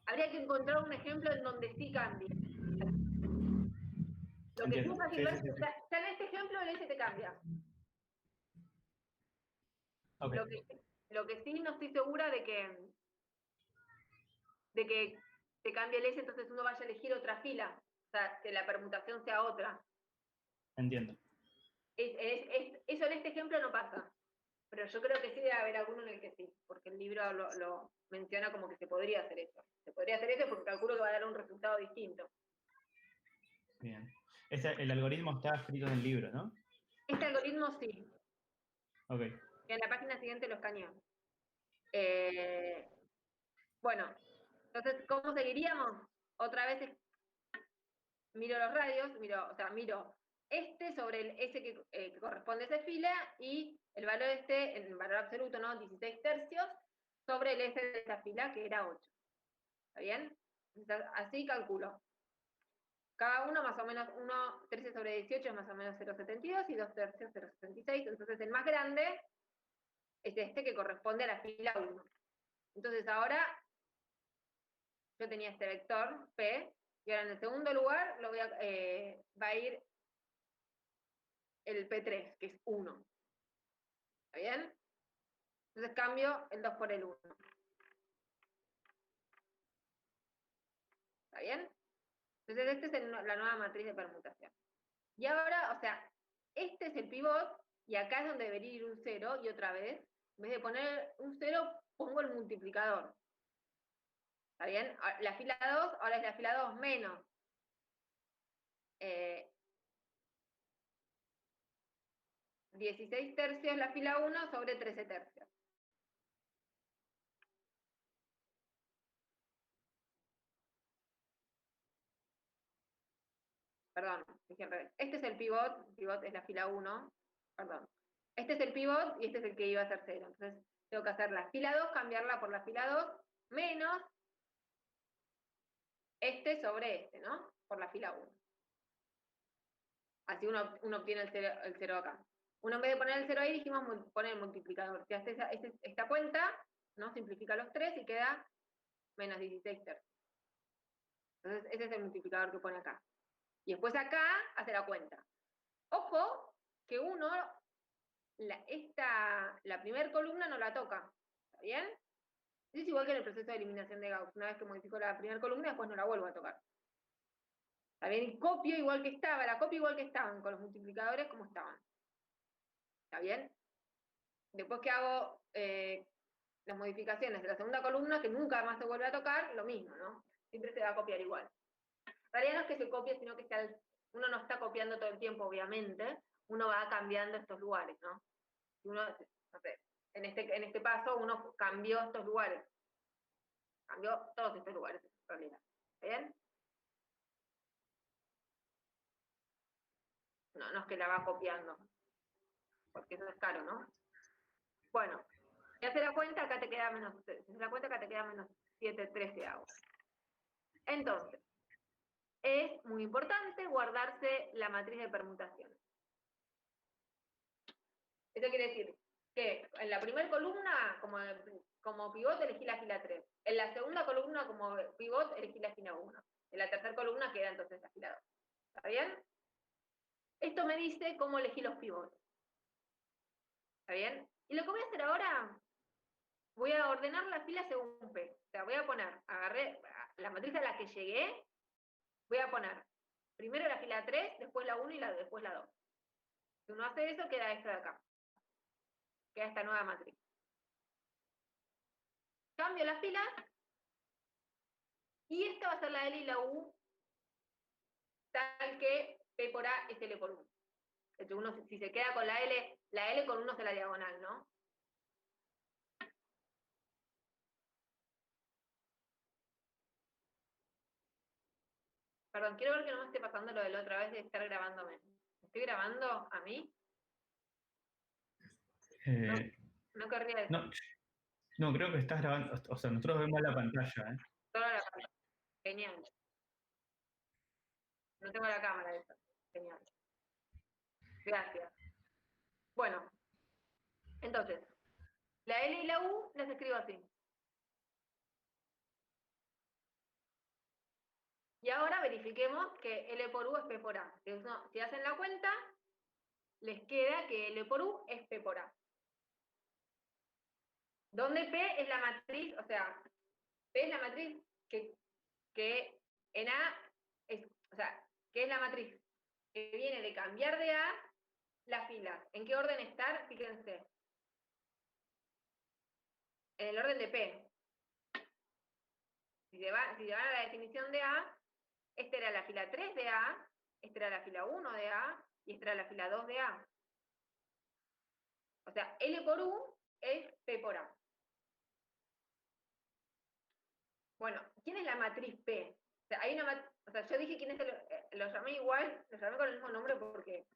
A: habría que encontrar un ejemplo en donde sí cambie. Lo que sí es fácil ver,
B: Sí.
A: ya en este ejemplo el S te cambia.
B: Okay.
A: Lo que sí no estoy segura de que te cambie el S, entonces uno vaya a elegir otra fila. O sea, que la permutación sea otra.
B: Entiendo.
A: Eso en este ejemplo no pasa. Pero yo creo que sí debe haber alguno en el que sí, porque el libro lo menciona como que se podría hacer eso. Se podría hacer eso porque calculo que va a dar un resultado distinto.
B: Bien. El algoritmo está escrito en el libro, ¿no?
A: Este algoritmo sí.
B: Ok.
A: En la página siguiente lo escaneo. Bueno, entonces, ¿cómo seguiríamos? Otra vez miro los radios, miro este sobre el S que corresponde a esa fila y el valor el valor absoluto, ¿no? 16 tercios, sobre el S de esa fila, que era 8. ¿Está bien? Entonces, así calculo. Cada uno más o menos 13 sobre 18 es más o menos 0,72 y 2 tercios 0,76. Entonces el más grande es este que corresponde a la fila 1. Entonces ahora yo tenía este vector P, y ahora en el segundo lugar va a ir el P3, que es 1. ¿Está bien? Entonces cambio el 2 por el 1. ¿Está bien? Entonces esta es la nueva matriz de permutación. Y ahora, o sea, este es el pivot, y acá es donde debería ir un 0, y otra vez, en vez de poner un 0, pongo el multiplicador. ¿Está bien? La fila 2, ahora es la fila 2 menos 16 tercios la fila 1 sobre 13 tercios. Perdón, dije al revés. Este es el pivot es la fila 1, perdón. Este es el pivot y este es el que iba a ser 0. Entonces tengo que hacer la fila 2, cambiarla por la fila 2, menos este sobre este, ¿no? Por la fila 1. Así uno obtiene el 0 acá. Uno en vez de poner el 0 ahí, dijimos poner el multiplicador. Si hace esta cuenta, ¿no? Simplifica los 3 y queda menos 16 tercios. Entonces ese es el multiplicador que pone acá. Y después acá hace la cuenta. Ojo que uno, la primera columna no la toca. ¿Está bien? Es igual que en el proceso de eliminación de Gauss. Una vez que modifico la primera columna, después no la vuelvo a tocar. ¿Está bien? Copio igual que estaba, la copio igual que estaban, con los multiplicadores como estaban. ¿Está bien? Después que hago las modificaciones de la segunda columna, que nunca más se vuelve a tocar, lo mismo, ¿no? Siempre se va a copiar igual. En realidad no es que se copie, sino que uno no está copiando todo el tiempo, obviamente, uno va cambiando estos lugares, ¿no? Y uno, no sé, en este paso uno cambió estos lugares, cambió todos estos lugares en realidad. ¿Está bien? No, no es que la va copiando, porque eso es caro, ¿no? Bueno, ya se da cuenta, acá te queda menos, si se da cuenta, acá te queda menos 7,13 ahora. Entonces, es muy importante guardarse la matriz de permutaciones. Esto quiere decir que en la primera columna, como pivot, elegí la fila 3. En la segunda columna, como pivot, elegí la fila 1. En la tercera columna queda entonces la fila 2. ¿Está bien? Esto me dice cómo elegí los pivots. ¿Está bien? Y lo que voy a hacer ahora, voy a ordenar la fila según P. O sea, voy a poner, agarré la matriz a la que llegué, voy a poner primero la fila 3, después la 1 y después la 2. Si uno hace eso, queda esto de acá. Queda esta nueva matriz. Cambio las filas, y esta va a ser la L y la U, tal que P por A es L por 1. Entonces uno, si se queda con la L con 1 es la diagonal, ¿no? Perdón, quiero ver que no me esté pasando lo de la otra vez de estar grabándome. ¿Me estoy grabando a mí? No querría decir.
B: No, creo que estás grabando, o sea, nosotros vemos la pantalla, ¿eh?
A: Solo la pantalla. Genial. No tengo la cámara esa. Genial. Gracias. Bueno, entonces, la L y la U las escribo así. Y ahora verifiquemos que L por U es P por A. Si hacen la cuenta, les queda que L por U es P por A. Donde P es la matriz, o sea, P es la matriz que en A es, o sea, que es la matriz que viene de cambiar de A las filas. ¿En qué orden estar? Fíjense. En el orden de P. Si se van a la definición de A, esta era la fila 3 de A, esta era la fila 1 de A, y esta era la fila 2 de A. O sea, L por U es P por A. Bueno, ¿quién es la matriz P? O sea, yo dije quién es lo llamé igual, lo llamé con el mismo nombre porque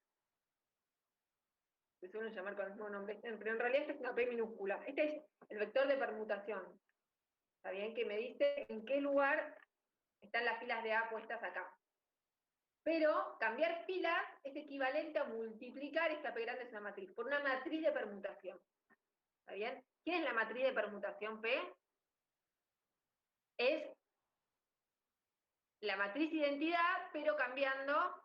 A: se suelen llamar con el mismo nombre, pero en realidad esta es una P minúscula. Este es el vector de permutación. ¿Está bien? Que me dice en qué lugar están las filas de A puestas acá. Pero cambiar filas es equivalente a multiplicar esta P grande es una matriz, por una matriz de permutación. ¿Está bien? ¿Quién es la matriz de permutación P? Es la matriz identidad, pero cambiando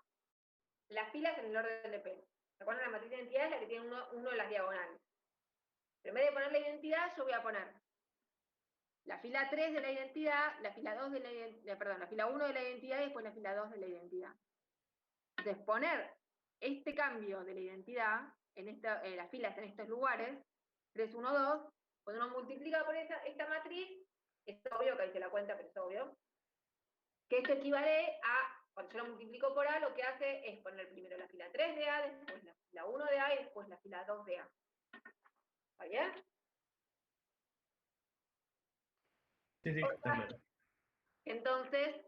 A: las filas en el orden de P. ¿Se acuerdan? La matriz de identidad es la que tiene uno de las diagonales. Pero en vez de poner la identidad, yo voy a poner la fila 3 de la identidad, la fila 2 de la identidad, perdón, la fila 1 de la identidad y después la fila 2 de la identidad. Entonces, poner este cambio de la identidad en las filas en estos lugares, 3, 1, 2, cuando uno multiplica por esta matriz, es obvio que ahí se la cuenta, pero es obvio, que esto equivale a, cuando yo lo multiplico por A, lo que hace es poner primero la fila 3 de A, después la fila 1 de A y después la fila 2 de A. ¿Está bien?
B: Sí, está claro.
A: Entonces,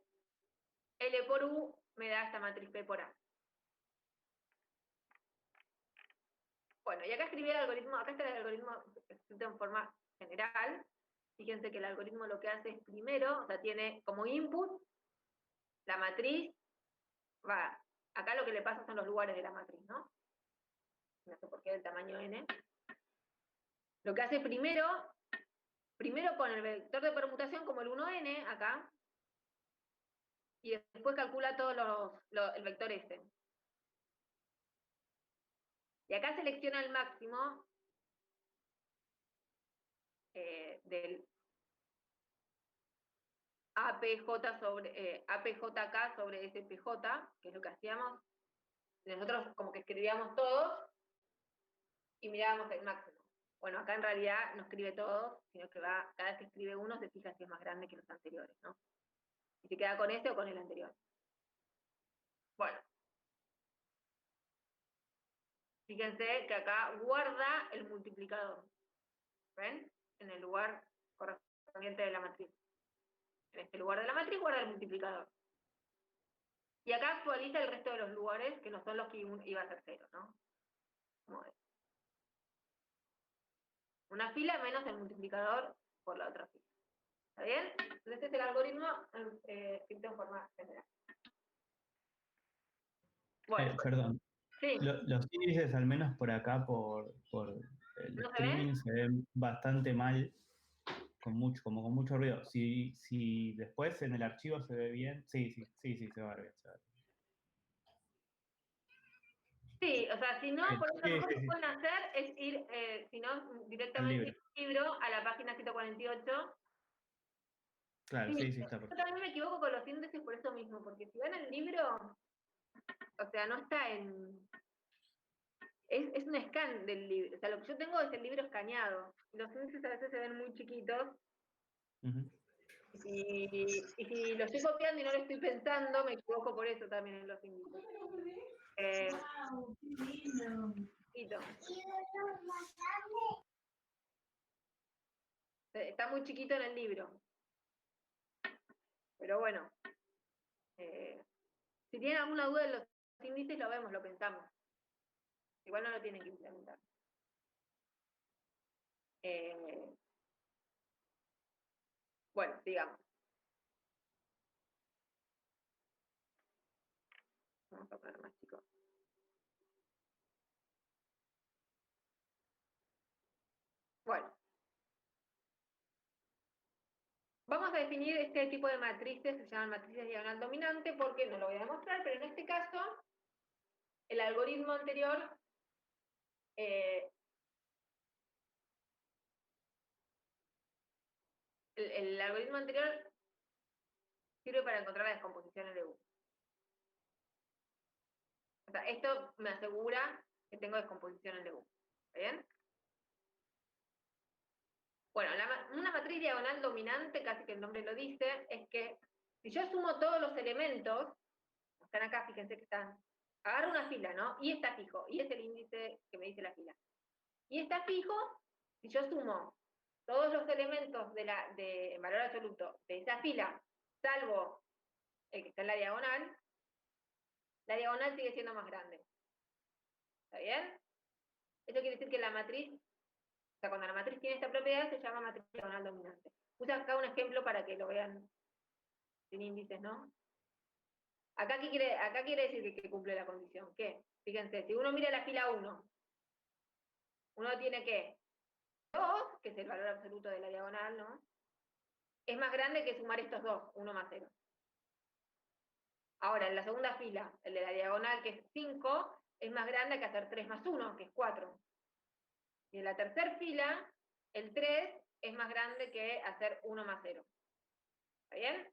A: L por U me da esta matriz P por A. Bueno, y acá escribí el algoritmo, acá está el algoritmo escrito en forma general. Fíjense que el algoritmo lo que hace es primero, o sea, tiene como input la matriz, acá lo que le pasa son los lugares de la matriz, ¿no? No sé por qué del tamaño n. Lo que hace primero pone el vector de permutación como el 1n acá, y después calcula todo el vector s. Y acá selecciona el máximo del APJ sobre APJK sobre SPJ, que es lo que hacíamos. Nosotros como que escribíamos todos y mirábamos el máximo. Bueno, acá en realidad no escribe todos, sino que cada vez que escribe uno se fija si es más grande que los anteriores, ¿no? Y se queda con este o con el anterior. Bueno, fíjense que acá guarda el multiplicador. ¿Ven? En el lugar correspondiente de la matriz. En este lugar de la matriz guarda el multiplicador. Y acá actualiza el resto de los lugares, que no son los que iba a ser 0, ¿no? Como es. Una fila menos el multiplicador por la otra fila. ¿Está bien? Entonces este es el algoritmo escrito en forma general. Bueno,
B: Perdón.
A: sí.
B: Los índices, al menos por acá, por el
A: ¿No se
B: streaming,
A: ven?
B: se ven bastante mal, con mucho ruido. Si después en el archivo se ve bien, sí, se va a ver bien. Se va a ver bien.
A: Sí, o sea, si no, por eso lo
B: Sí,
A: mejor
B: sí,
A: que
B: sí.
A: pueden hacer es ir, si no,
B: Al
A: directamente
B: libro.
A: al libro, a la página 148.
B: Claro,
A: Sí,
B: sí, está
A: yo
B: perfecto.
A: también me equivoco con los índices por eso mismo, porque si van al libro, o sea, no está en... Es un scan del libro, o sea, lo que yo tengo es el libro escaneado. Los índices a veces se ven muy chiquitos,
B: Ujú.
A: y si lo estoy copiando y no lo estoy pensando, me equivoco por eso también en los índices. Chiquito. Está muy chiquito en el libro. Pero bueno, si tienen alguna duda de los índices, lo vemos, lo pensamos. Igual no lo tienen que implementar. Bueno, digamos. Vamos a poner más chicos. Bueno. Vamos a definir este tipo de matrices, que se llaman matrices diagonal dominante, porque no lo voy a demostrar, pero en este caso, el algoritmo anterior el algoritmo anterior sirve para encontrar la descomposición LU. O sea, esto me asegura que tengo descomposición LU. ¿Está bien? Bueno, una matriz diagonal dominante, casi que el nombre lo dice, es que si yo sumo todos los elementos, están acá, fíjense que están, agarro una fila, ¿no? Y está fijo, y es el índice que me dice la fila. Y está fijo, si yo sumo todos los elementos de valor absoluto de esa fila, salvo el que está en la diagonal sigue siendo más grande. ¿Está bien? Eso quiere decir que la matriz, o sea, cuando la matriz tiene esta propiedad, se llama matriz diagonal dominante. Puse acá un ejemplo para que lo vean sin índices, ¿no? Acá quiere decir que cumple la condición. ¿Qué? Fíjense, si uno mira la fila 1, uno tiene que 2, que es el valor absoluto de la diagonal, ¿no? Es más grande que sumar estos dos, 1 más 0. Ahora, en la segunda fila, el de la diagonal, que es 5, es más grande que hacer 3 más 1, que es 4. Y en la tercera fila, el 3 es más grande que hacer 1 más 0. ¿Está bien?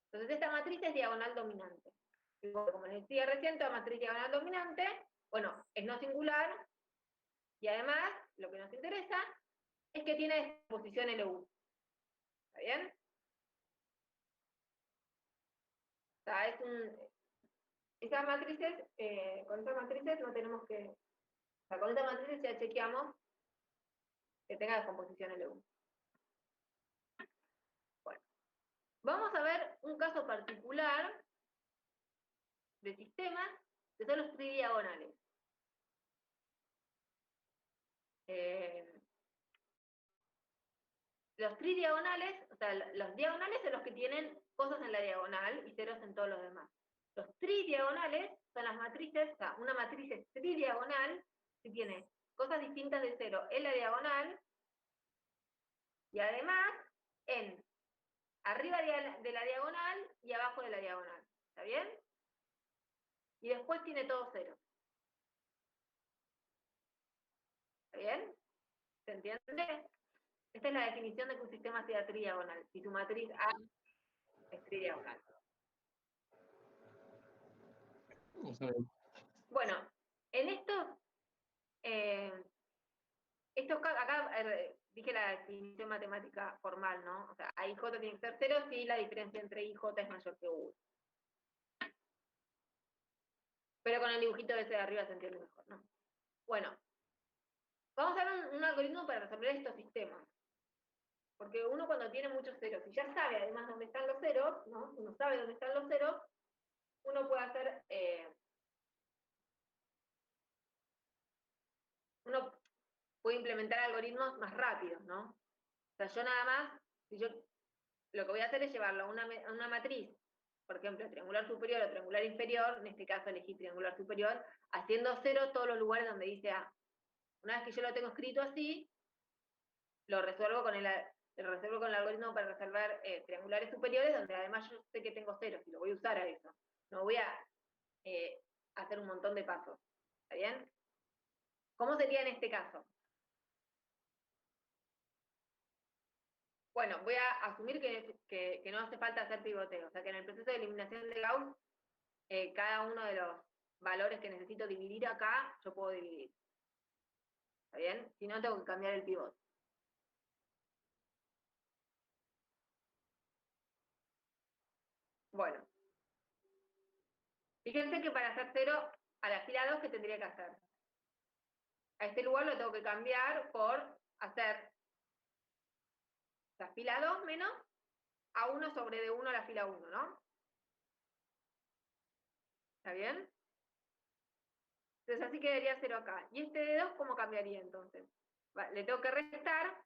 A: Entonces esta matriz es diagonal dominante. Y como les decía recién, toda matriz diagonal dominante, bueno, es no singular, y además, lo que nos interesa, es que tiene descomposición LU. ¿Está bien? O sea, estas matrices, con estas matrices no tenemos que... O sea, con estas matrices ya chequeamos que tenga descomposición LU. Bueno, vamos a ver un caso particular de sistemas que son los tridiagonales. Los tridiagonales, o sea, los diagonales son los que tienen cosas en la diagonal y ceros en todos los demás. Los tridiagonales son las matrices, o sea, una matriz es tridiagonal si tiene cosas distintas de cero en la diagonal y además en arriba de la diagonal y abajo de la diagonal. ¿Está bien? Y después tiene todo cero. ¿Está bien? ¿Se entiende? Esta es la definición de que un sistema sea tridiagonal. Si su matriz A es tridiagonal. Bueno, en acá dije la definición matemática formal, ¿no? O sea, a IJ tiene que ser 0 si la diferencia entre IJ es mayor que 1. Pero con el dibujito ese de arriba se entiende mejor, ¿no? Bueno, vamos a ver un algoritmo para resolver estos sistemas. Porque uno cuando tiene muchos ceros, y ya sabe además dónde están los ceros, ¿no? Uno sabe dónde están los ceros, uno puede hacer, uno puede implementar algoritmos más rápidos, ¿no? O sea, yo nada más, si yo lo que voy a hacer es llevarlo a una matriz, por ejemplo, triangular superior o triangular inferior, en este caso elegí triangular superior, haciendo cero todos los lugares donde dice A. Una vez que yo lo tengo escrito así, lo resuelvo con el algoritmo para resolver triangulares superiores, donde además yo sé que tengo ceros y lo voy a usar a eso. No voy a hacer un montón de pasos. ¿Está bien? ¿Cómo sería en este caso? Bueno, voy a asumir que no hace falta hacer pivoteo, o sea que en el proceso de eliminación de Gauss, cada uno de los valores que necesito dividir acá, yo puedo dividir. ¿Está bien? Si no, tengo que cambiar el pivote. Bueno, fíjense que para hacer 0 a la fila 2, ¿qué tendría que hacer? A este lugar lo tengo que cambiar por hacer la fila 2 menos A1 sobre D1 a la fila 1, ¿no? ¿Está bien? Entonces así quedaría 0 acá. ¿Y este D2 cómo cambiaría entonces? Le tengo que restar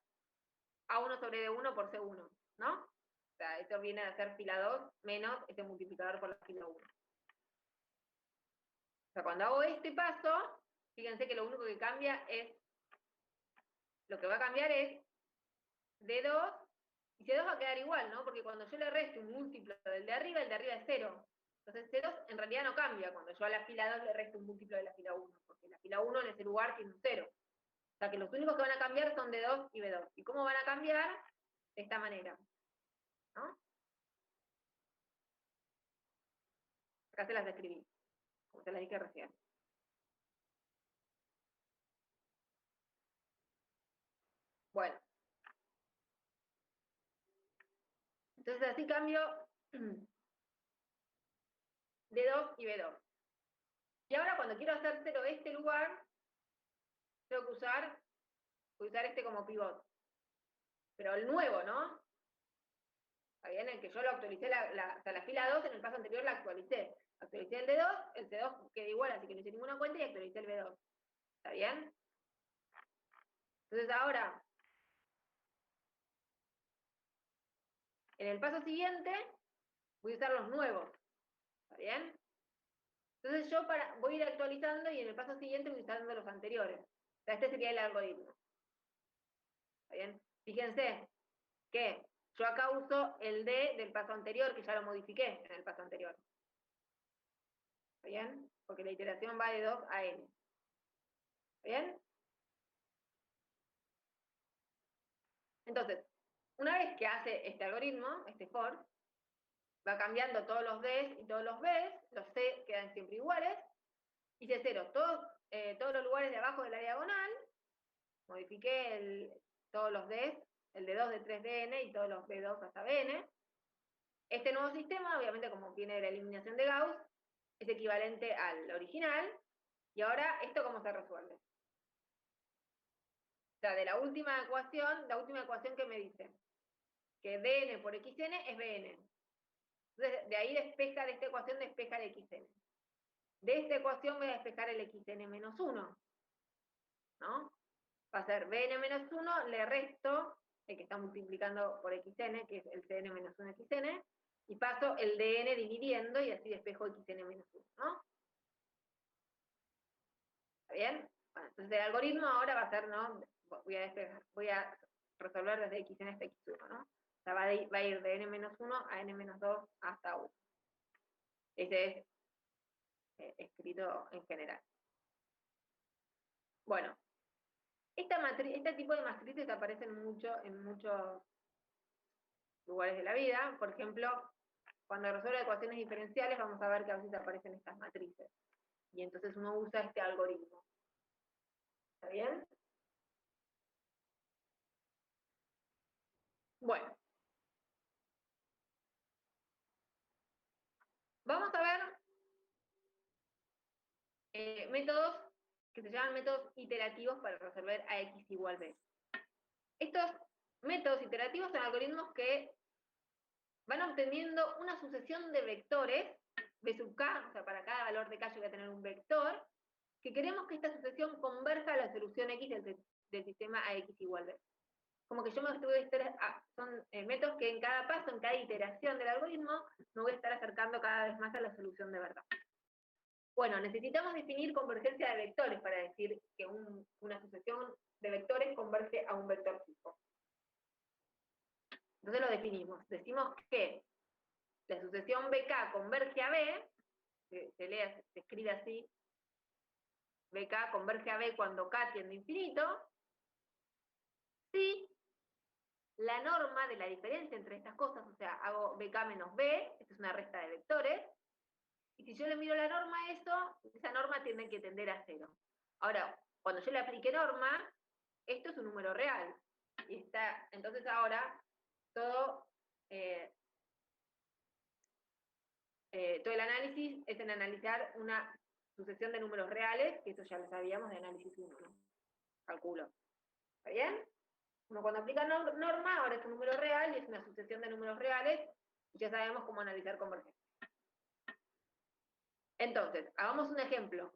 A: A1 sobre D1 por C1, ¿no? O sea, esto viene a ser fila 2 menos este multiplicador por la fila 1. O sea, cuando hago este paso, fíjense que lo único que cambia es, lo que va a cambiar es D2, y C2 va a quedar igual, ¿no? Porque cuando yo le resto un múltiplo del de arriba, el de arriba es 0. Entonces C2 en realidad no cambia cuando yo a la fila 2 le resto un múltiplo de la fila 1, porque la fila 1 en ese lugar tiene un 0. O sea que los únicos que van a cambiar son D2 y B2. ¿Y cómo van a cambiar? De esta manera, ¿no? Acá se las describí, como se las dije recién. Bueno. Entonces así cambio D2 y B2. Y ahora cuando quiero hacer 0 de este lugar, tengo que usar este como pivot. Pero el nuevo, ¿no? Está bien, el que yo lo actualicé, o sea, la fila 2 en el paso anterior la actualicé. Actualicé el D2, el C2 queda igual, así que no hice ninguna cuenta y actualicé el B2. ¿Está bien? Entonces ahora, en el paso siguiente, voy a usar los nuevos. ¿Está bien? Entonces yo voy a ir actualizando y en el paso siguiente voy usando los anteriores. O sea, este sería el algoritmo. ¿Está bien? Fíjense que yo acá uso el D del paso anterior, que ya lo modifiqué en el paso anterior. ¿Está bien? Porque la iteración va de 2 a n. ¿Está bien? Entonces, una vez que hace este algoritmo, este for, va cambiando todos los Ds y todos los Bs, los C quedan siempre iguales, y hice 0 todos los lugares de abajo de la diagonal, modifiqué todos los Ds, el D2, D3, Dn y todos los B2 hasta Bn. Este nuevo sistema, obviamente como viene de la eliminación de Gauss, es equivalente al original, y ahora, ¿esto cómo se resuelve? O sea, de la última ecuación que me dice que Dn por Xn es Bn. Entonces, de ahí despeja, de esta ecuación despeja el Xn. De esta ecuación voy a despejar el Xn menos 1, ¿no? Va a ser Bn menos 1, le resto el que está multiplicando por Xn, que es el Cn menos 1 Xn, y paso el Dn dividiendo y así despejo Xn menos 1, ¿no? ¿Está bien? Bueno, entonces el algoritmo ahora va a ser, ¿no? Voy a resolver desde Xn hasta X1, ¿no? O sea, va a ir de n menos 1 a n menos 2 hasta 1. Ese es escrito en general. Bueno, este tipo de matrices aparecen mucho en muchos lugares de la vida. Por ejemplo, cuando resuelve ecuaciones diferenciales, vamos a ver que a veces aparecen estas matrices. Y entonces uno usa este algoritmo. ¿Está bien? Bueno. Vamos a ver métodos que se llaman métodos iterativos para resolver a x igual b. Estos métodos iterativos son algoritmos que van obteniendo una sucesión de vectores, b sub k, o sea, para cada valor de k yo voy a tener un vector, que queremos que esta sucesión converja a la solución x del sistema a x igual b. Como que yo me estuve, son métodos que en cada paso, en cada iteración del algoritmo, me voy a estar acercando cada vez más a la solución de verdad. Bueno, necesitamos definir convergencia de vectores para decir que una sucesión de vectores converge a un vector fijo. Entonces lo definimos. Decimos que la sucesión BK converge a B, se escribe así, BK converge a B cuando K tiende a infinito, si la norma de la diferencia entre estas cosas, o sea, hago BK menos B, esta es una resta de vectores, y si yo le miro la norma a eso, esa norma tiene que tender a 0. Ahora, cuando yo le aplique norma, esto es un número real. Y está, entonces ahora, todo el análisis es en analizar una sucesión de números reales, que eso ya lo sabíamos de análisis 1, ¿no? Calculo. ¿Está bien? Uno cuando aplica norma, ahora es un número real y es una sucesión de números reales, y ya sabemos cómo analizar convergencia. Entonces, hagamos un ejemplo.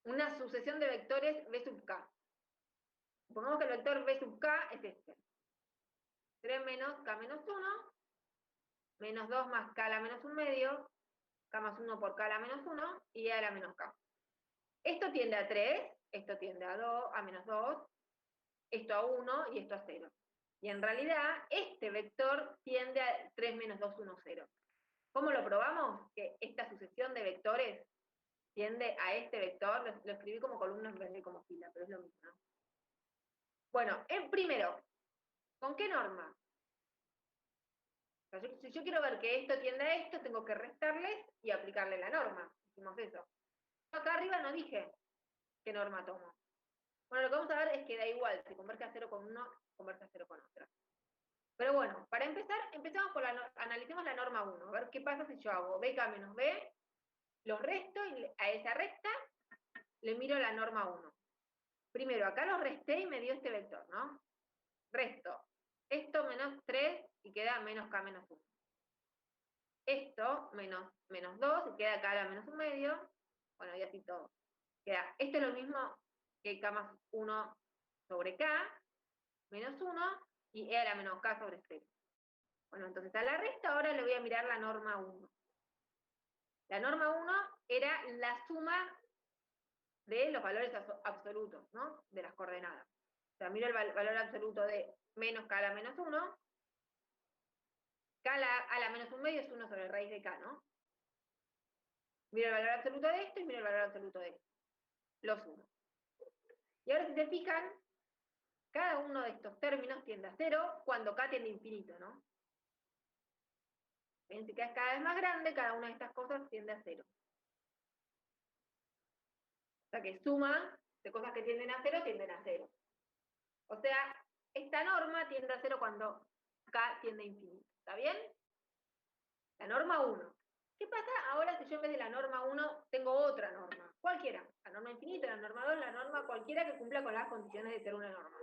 A: Una sucesión de vectores B sub k. Supongamos que el vector B sub k es este. 3 menos k menos 1, menos 2 más k a la menos 1 medio, k más 1 por k a la menos 1, y a la menos k. Esto tiende a 3, esto tiende a 2, a menos 2, esto a 1 y esto a 0. Y en realidad, este vector tiende a 3 menos 2, 1, 0. ¿Cómo lo probamos? Que esta sucesión de vectores tiende a este vector, lo escribí como columna en vez de como fila, pero es lo mismo, ¿no? Bueno, primero, ¿con qué norma? O sea, si yo quiero ver que esto tiende a esto, tengo que restarles y aplicarle la norma. Hicimos eso. Acá arriba no dije qué norma tomo. Bueno, lo que vamos a ver es que da igual, si converge a 0 con uno, converge a 0 con otra. Pero bueno, para empezar, empezamos por analicemos la norma 1. A ver qué pasa si yo hago bk menos b, los resto y a esa recta le miro la norma 1. Primero, acá lo resté y me dio este vector, ¿no? Resto. Esto menos 3 y queda menos k menos 1. Esto menos 2 y queda acá a la menos 1 medio. Bueno, y así todo. Queda, esto es lo mismo que k más 1 sobre k, menos 1, y e a la menos k sobre 0. Bueno, entonces a la resta ahora le voy a mirar la norma 1. La norma 1 era la suma de los valores absolutos, ¿no? De las coordenadas. O sea, miro el valor absoluto de menos k a la menos 1, k a la menos 1 medio es 1 sobre raíz de k, ¿no? Miro el valor absoluto de esto y miro el valor absoluto de esto. Los sumo. Y ahora si se fijan, cada uno de estos términos tiende a 0 cuando k tiende a infinito, ¿no? Ven, si k es cada vez más grande, cada una de estas cosas tiende a 0. O sea que suma de cosas que tienden a 0, tienden a 0. O sea, esta norma tiende a 0 cuando k tiende a infinito. ¿Está bien? La norma 1. ¿Qué pasa ahora si yo en vez de la norma 1 tengo otra norma? Cualquiera. La norma infinita, la norma 2, la norma cualquiera que cumpla con las condiciones de ser una norma.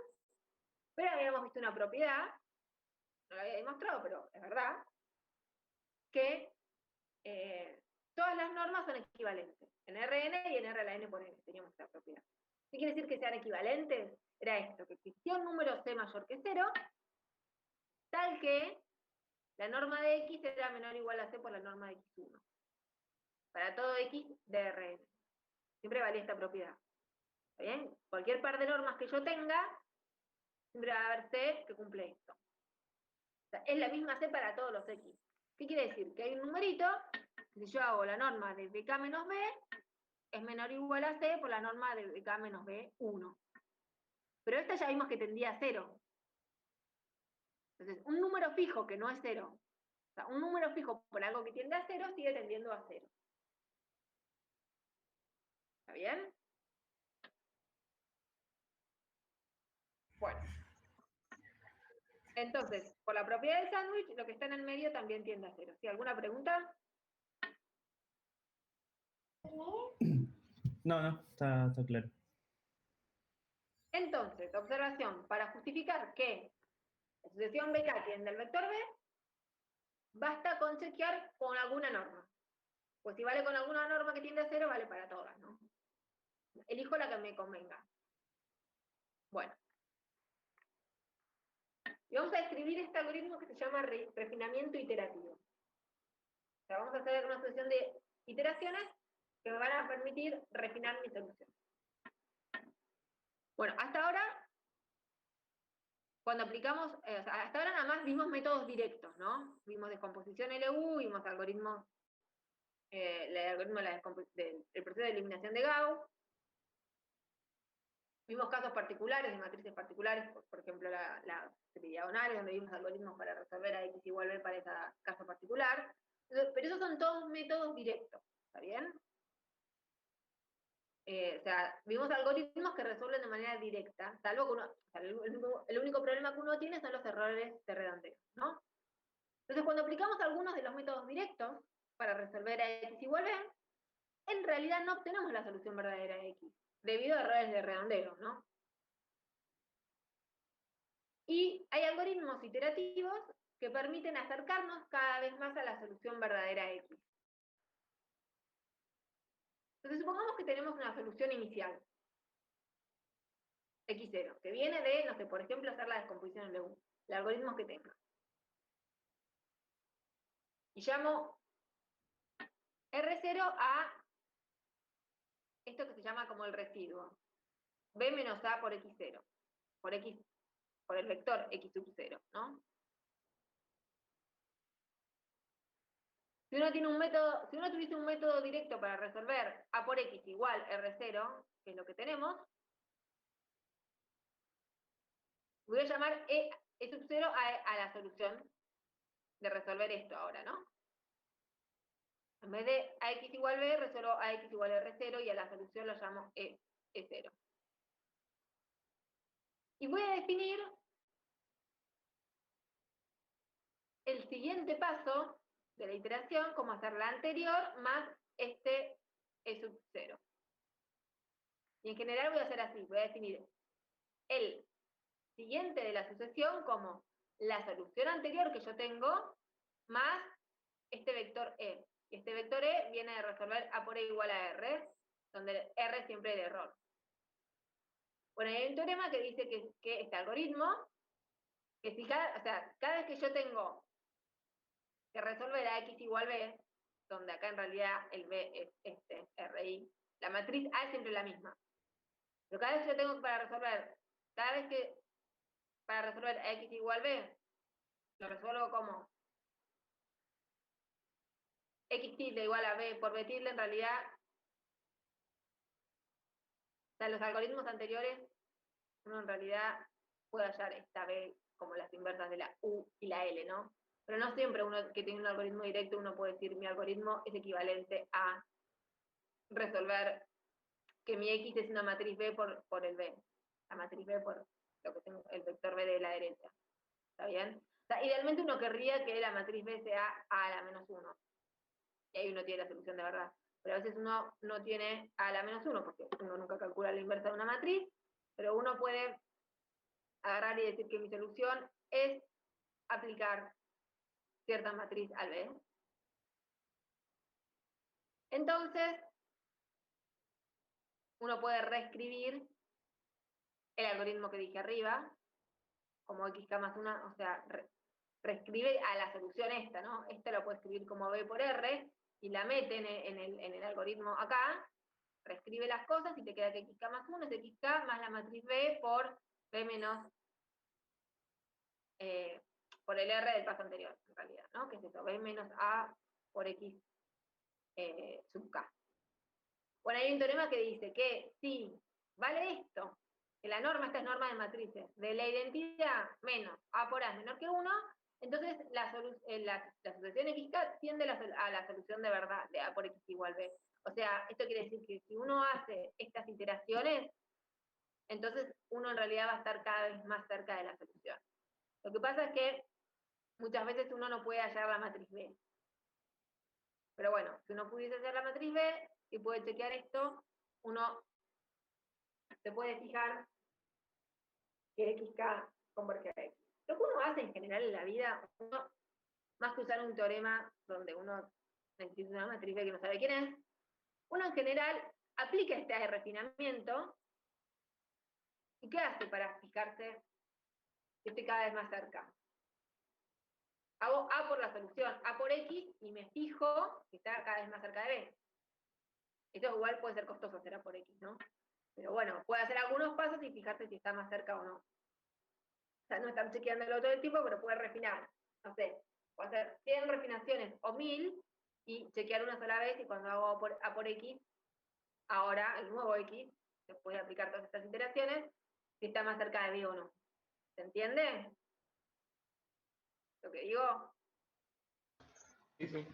A: Pero habíamos visto una propiedad, no lo había demostrado, pero es verdad, que todas las normas son equivalentes. En Rn y en R a la n por n teníamos esta propiedad. ¿Qué quiere decir que sean equivalentes? Era esto, que existía un número c mayor que 0, tal que la norma de x era menor o igual a c por la norma de x1. Para todo x de Rn. Siempre valía esta propiedad. ¿Está bien? Cualquier par de normas que yo tenga, siempre va a haber c que cumple esto. O sea, es la misma c para todos los x. ¿Qué quiere decir? Que hay un numerito, que si yo hago la norma de bk menos b, es menor o igual a c por la norma de bk menos b, 1. Pero esta ya vimos que tendía a 0. Entonces, un número fijo que no es 0, o sea, un número fijo por algo que tiende a 0, sigue tendiendo a 0. ¿Está bien? Bueno. Entonces, por la propiedad del sándwich, lo que está en el medio también tiende a 0. ¿Sí? ¿Alguna pregunta?
B: No, está claro.
A: Entonces, observación, para justificar que la sucesión BK tiende al vector B, basta con chequear con alguna norma. Pues si vale con alguna norma que tiende a 0, vale para todas, ¿no? Elijo la que me convenga. Bueno. Y vamos a escribir este algoritmo que se llama refinamiento iterativo. O sea, vamos a hacer una sucesión de iteraciones que me van a permitir refinar mi solución. Bueno, hasta ahora, cuando aplicamos, hasta ahora nada más vimos métodos directos, ¿no? Vimos descomposición LU, vimos algoritmos, el algoritmo del proceso de eliminación de Gauss. Vimos casos particulares, de matrices particulares, por ejemplo, las tridiagonales, donde vimos algoritmos para resolver a x igual b para ese caso particular. Pero esos son todos métodos directos, ¿está bien? O sea, vimos algoritmos que resuelven de manera directa, salvo que uno, o sea, el único problema que uno tiene son los errores de redondeo, ¿no? Entonces, cuando aplicamos algunos de los métodos directos para resolver a x igual b, en realidad no obtenemos la solución verdadera de x, debido a errores de redondeo, ¿no? Y hay algoritmos iterativos que permiten acercarnos cada vez más a la solución verdadera X. Entonces supongamos que tenemos una solución inicial, X0, que viene de, no sé, por ejemplo, hacer la descomposición en LU, el algoritmo que tenga. Y llamo R0 a esto que se llama como el residuo, B menos A por X0, por el vector X sub 0, ¿no? Si uno tuviese un método directo para resolver A por X igual R0, que es lo que tenemos, voy a llamar E sub 0 a la solución de resolver esto ahora, ¿no? En vez de AX igual B, resuelvo AX igual R0 y a la solución lo llamo E0. Y voy a definir el siguiente paso de la iteración como hacer la anterior más este E sub 0. Y en general voy a hacer así, voy a definir el siguiente de la sucesión como la solución anterior que yo tengo más este vector E. Y este vector E viene de resolver A por E igual a R, donde R es siempre el error. Bueno, hay un teorema que dice que este algoritmo, que si cada vez que yo tengo que resolver a X igual B, donde acá en realidad el B es este, RI, la matriz A es siempre la misma. Pero cada vez que yo tengo para resolver a X igual B, lo resuelvo como X tilde igual a B por B tilde, en realidad, o sea, los algoritmos anteriores, uno en realidad puede hallar esta B como las inversas de la U y la L, ¿no? Pero no siempre uno que tiene un algoritmo directo, uno puede decir mi algoritmo es equivalente a resolver que mi X es una matriz B por el B. La matriz B por lo que tengo, el vector B de la derecha. ¿Está bien? O sea, idealmente uno querría que la matriz B sea A a la menos 1. Y ahí uno tiene la solución de verdad. Pero a veces uno no tiene A a la menos 1, porque uno nunca calcula la inversa de una matriz, pero uno puede agarrar y decir que mi solución es aplicar cierta matriz al B. Entonces, uno puede reescribir el algoritmo que dije arriba, como xk más 1, o sea, reescribe a la solución esta, ¿no? Esta lo puede escribir como B por R, y la mete en el algoritmo acá, reescribe las cosas y te queda que xk más 1 es xk más la matriz B por B menos, por el R del paso anterior, en realidad, ¿no? Que es eso, B menos A por X sub K. Bueno, hay un teorema que dice que si vale esto, que esta es norma de matrices, de la identidad menos A por A es menor que 1, entonces la sucesión XK tiende a la solución de verdad de A por X igual B. O sea, esto quiere decir que si uno hace estas iteraciones, entonces uno en realidad va a estar cada vez más cerca de la solución. Lo que pasa es que muchas veces uno no puede hallar la matriz B. Pero bueno, si uno pudiese hallar la matriz B, y puede chequear esto, uno se puede fijar que XK converge a X. Lo que uno hace en general en la vida, uno, más que usar un teorema donde uno necesita una matriz que no sabe quién es, uno en general aplica este refinamiento. ¿Y qué hace para fijarse que esté cada vez más cerca? Hago A por la solución, A por X, y me fijo que está cada vez más cerca de B. Esto igual puede ser costoso hacer A por X, ¿no? Pero bueno, puede hacer algunos pasos y fijarse si está más cerca o no. O sea, no están chequeándolo todo el tiempo, pero puede refinar. No sé, puede hacer 100 refinaciones o 1000 y chequear una sola vez, y cuando hago A por X, ahora el nuevo X, después de aplicar todas estas iteraciones, si está más cerca de B o no. ¿Se entiende lo que digo?
C: Sí, sí.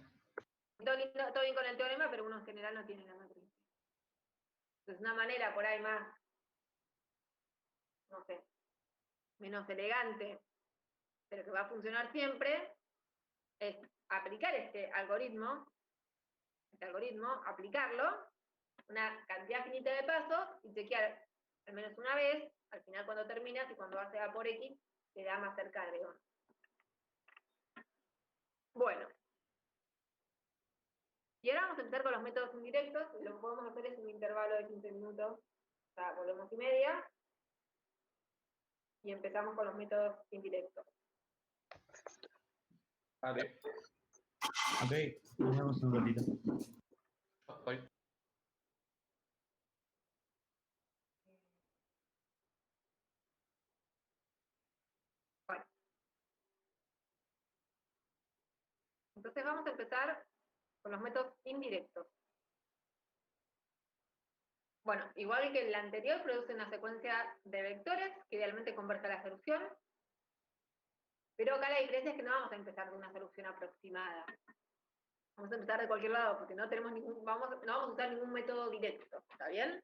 A: Todo bien con el teorema, pero uno en general no tiene la matriz. Entonces, una manera por ahí más, no sé, menos elegante, pero que va a funcionar siempre, es aplicar este algoritmo, aplicarlo, una cantidad finita de pasos, y chequear al menos una vez, al final cuando terminas, y cuando hace A por X, te da más cerca de 1. Bueno. Y ahora vamos a empezar con los métodos indirectos, y lo que podemos hacer es un intervalo de 15 minutos, o sea, volvemos y media, y empezamos con los métodos indirectos.
C: Vale.
B: Ok, nos vemos en un ratito.
C: Estoy.
A: Bueno. Entonces vamos a empezar con los métodos indirectos. Bueno, igual que el anterior, produce una secuencia de vectores que idealmente converge a la solución, pero acá la diferencia es que no vamos a empezar de una solución aproximada. Vamos a empezar de cualquier lado, porque no tenemos no vamos a usar ningún método directo, ¿está bien?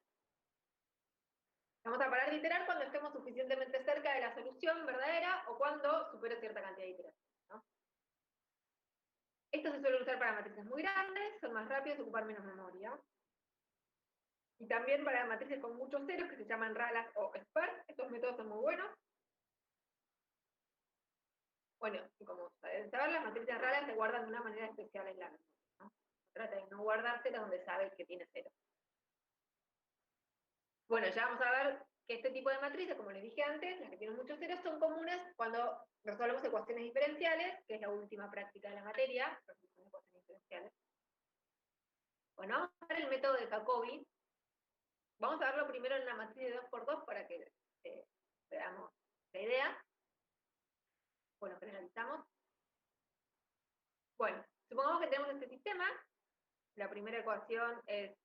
A: Vamos a parar de iterar cuando estemos suficientemente cerca de la solución verdadera o cuando supere cierta cantidad de iteraciones, ¿no? Esto se suele usar para matrices muy grandes, son más rápidos y ocupan menos memoria. Y también para matrices con muchos ceros, que se llaman RALAS o SPARS. Estos métodos son muy buenos. Bueno, y como saben saber, las matrices RALAS se guardan de una manera especial en la memoria, ¿no? Trata de no guardárselas donde sabes que tiene cero. Bueno, ya vamos a ver que este tipo de matrices, como les dije antes, las que tienen muchos ceros, son comunes cuando resolvemos ecuaciones diferenciales, que es la última práctica de la materia, resolución de ecuaciones diferenciales. Bueno, vamos a ver el método de Jacobi. Vamos a verlo primero en una matriz de 2×2 para que veamos la idea. Bueno, generalizamos. Bueno, supongamos que tenemos este sistema. La primera ecuación es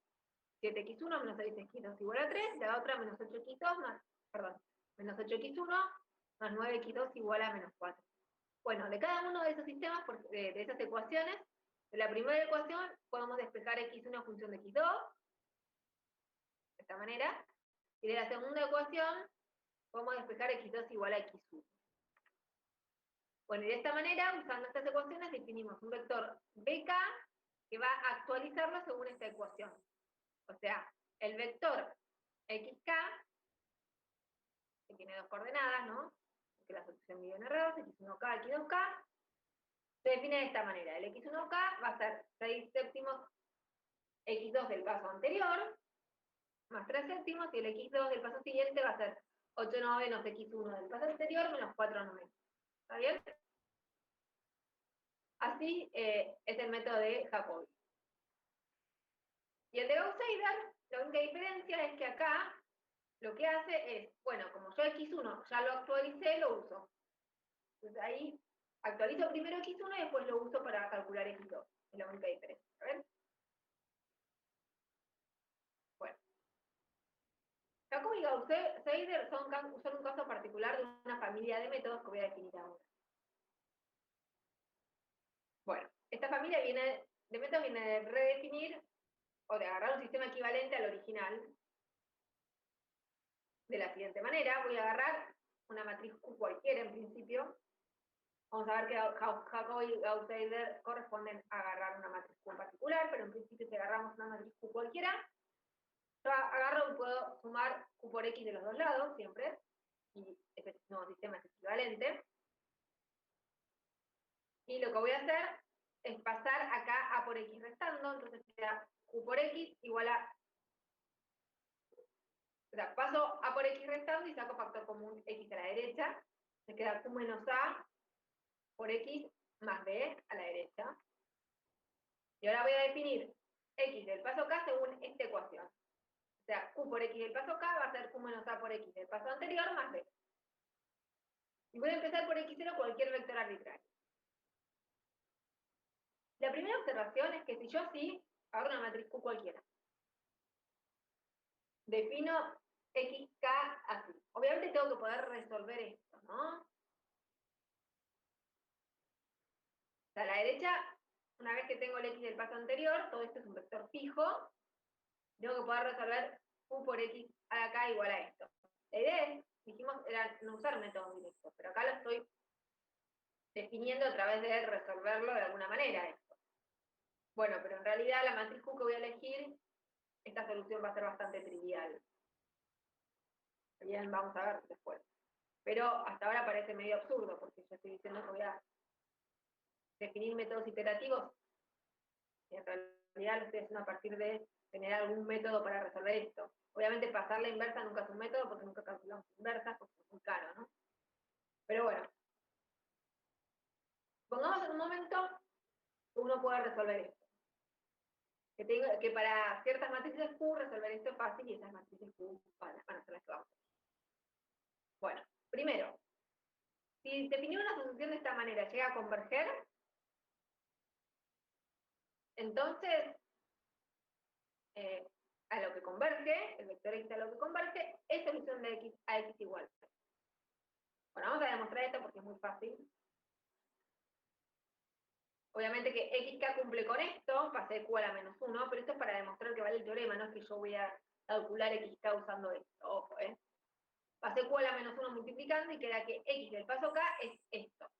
A: 7x1 menos 6x2 igual a 3, la otra menos 8x2 más, perdón, menos 8x1 más 9x2 igual a menos 4. Bueno, de cada uno de esos sistemas, de esas ecuaciones, de la primera ecuación podemos despejar x1 en función de x2, de esta manera, y de la segunda ecuación podemos despejar x2 igual a x1. Bueno, y de esta manera, usando estas ecuaciones, definimos un vector bk que va a actualizarlo según esta ecuación. O sea, el vector xk, que tiene dos coordenadas, ¿no? Que la solución mide en R2, x1k, x2k, se define de esta manera. El x1k va a ser 6 séptimos x2 del paso anterior, más 3 séptimos, y el x2 del paso siguiente va a ser 8 novenos x1 del paso anterior, menos 4 novenos. ¿Está bien? Así es el método de Jacobi. Y el de Gauss-Seidel, la única diferencia es que acá lo que hace es, bueno, como yo x1 ya lo actualicé, lo uso. Entonces ahí actualizo primero x1 y después lo uso para calcular x2. Es la única diferencia. ¿Ven? Bueno. Jacobi y Gauss-Seidel son un caso particular de una familia de métodos que voy a definir ahora. Bueno, esta familia de métodos viene de redefinir o de agarrar un sistema equivalente al original de la siguiente manera. Voy a agarrar una matriz Q cualquiera en principio, Vamos a ver que Jacobi y Gauss-Seidel corresponden a agarrar una matriz Q en particular, pero en principio si agarramos una matriz Q cualquiera, yo agarro y puedo sumar Q por X de los dos lados, siempre, y este nuevo sistema es equivalente. Y lo que voy a hacer es pasar acá A por X restando, entonces queda Q por X igual a... O sea, paso A por X restando y saco factor común X a la derecha, me queda Q menos A por X más B a la derecha. Y ahora voy a definir X del paso K según esta ecuación. O sea, Q por X del paso K va a ser Q menos A por X del paso anterior más B. Y voy a empezar por X0 cualquier vector arbitrario. La primera observación es que si yo así hago una matriz Q cualquiera, defino XK así. Obviamente tengo que poder resolver esto, ¿no? O sea, a la derecha, una vez que tengo el X del paso anterior, todo esto es un vector fijo, tengo que poder resolver Q por X acá igual a esto. La idea es, dijimos, era no usar métodos directos, pero acá lo estoy definiendo a través de resolverlo de alguna manera esto. Bueno, pero en realidad la matriz Q que voy a elegir, esta solución va a ser bastante trivial. Bien, vamos a ver después. Pero hasta ahora parece medio absurdo, porque yo estoy diciendo que voy a definir métodos iterativos, y en realidad lo estoy haciendo a partir de tener algún método para resolver esto. Obviamente pasar la inversa nunca es un método, porque nunca calculamos inversas, porque es muy caro, ¿no? Pero bueno. Pongamos en un momento que uno pueda resolver esto. Que para ciertas matrices Q resolver esto es fácil y esas matrices Q van a ser las que vamos a hacer. Bueno, primero, si definir una solución de esta manera llega a converger, entonces a lo que converge, el vector X a lo que converge, es solución de X a X igual. Bueno, vamos a demostrar esto porque es muy fácil. Obviamente que XK cumple con esto, pasé Q a la menos 1, pero esto es para demostrar que vale el teorema, no es que yo voy a calcular XK usando esto, ojo, Pasé Q a la menos 1 multiplicando y queda que X del paso K es esto.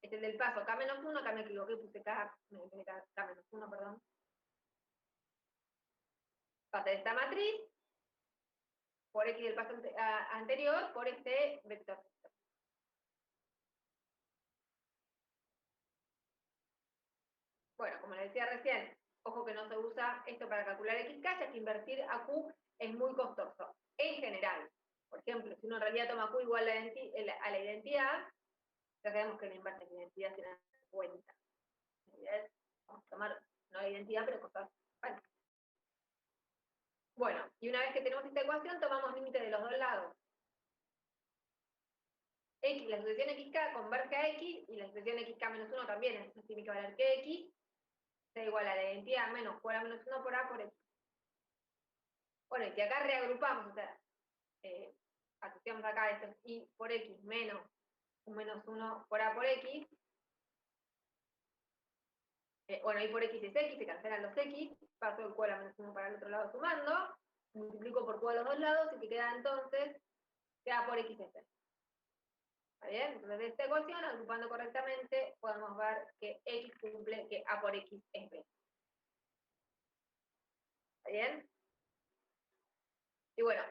A: Este es del paso K menos 1, acá me equivoqué, puse K menos 1, perdón. Pasé de esta matriz, por X del paso anterior, por este vector. Bueno, como les decía recién, ojo que no se usa esto para calcular XK, ya que invertir a Q es muy costoso. En general, por ejemplo, si uno en realidad toma Q igual a la identidad, ya sabemos que la inversa es la identidad sin dar cuenta. En realidad vamos a tomar no la identidad, pero cosas. Bueno, y una vez que tenemos esta ecuación, tomamos límites de los dos lados. X, la sucesión XK converge a X, y la sucesión XK menos 1 también, eso tiene que valer que X sea igual a la identidad menos Q a la menos 1 por A por X. Bueno, y si acá reagrupamos, o sea, asociamos acá esto es Y por X menos un menos 1 por A por X, bueno, Y por X es X, se cancelan los X, paso el Q a la menos 1 para el otro lado sumando, multiplico por Q a los dos lados, y que queda entonces, que A por X es X. ¿Está bien? Entonces de esta ecuación, agrupando correctamente, podemos ver que X cumple que A por X es B. ¿Está bien? Y bueno,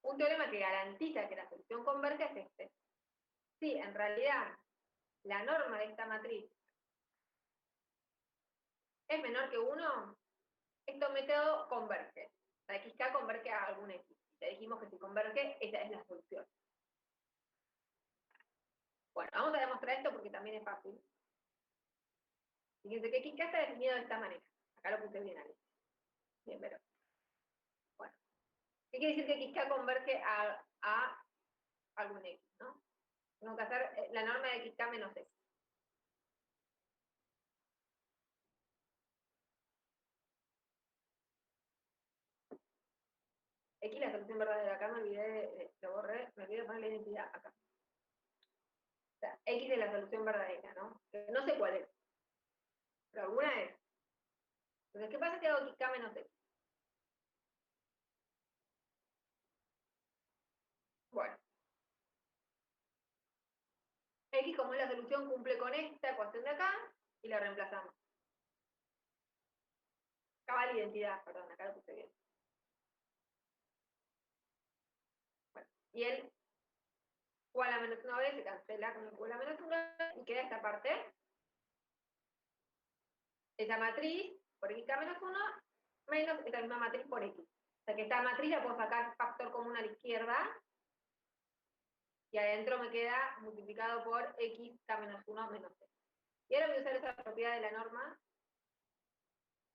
A: un teorema que garantiza que la solución converge es este. Sí, en realidad, la norma de esta matriz es menor que 1, este método converge. La XK converge a algún X. Ya dijimos que si converge, esa es la solución. Bueno, vamos a demostrar esto porque también es fácil. Fíjense que XK está definido de esta manera. Acá lo puse bien ahí. Bien, pero. Bueno. ¿Qué quiere decir que XK converge a algún X, no? Tengo que hacer la norma de XK menos X. X la solución verdadera. Acá me olvidé, lo borré, me olvidé de poner la identidad acá. O sea, X es la solución verdadera, ¿no? Que no sé cuál es. Pero alguna es. Entonces, ¿qué pasa si hago XK menos X? Bueno. X, como es la solución, cumple con esta ecuación de acá, y la reemplazamos. Acá va la identidad, perdón, acá lo puse bien. Bueno, y el Q a la menos 1b se cancela con el Q a la menos 1 y queda esta parte. Esa matriz por X menos 1 menos esta misma matriz por X. O sea que esta matriz la puedo sacar factor común a la izquierda y adentro me queda multiplicado por Xk menos 1 menos X. Y ahora voy a usar esa propiedad de la norma.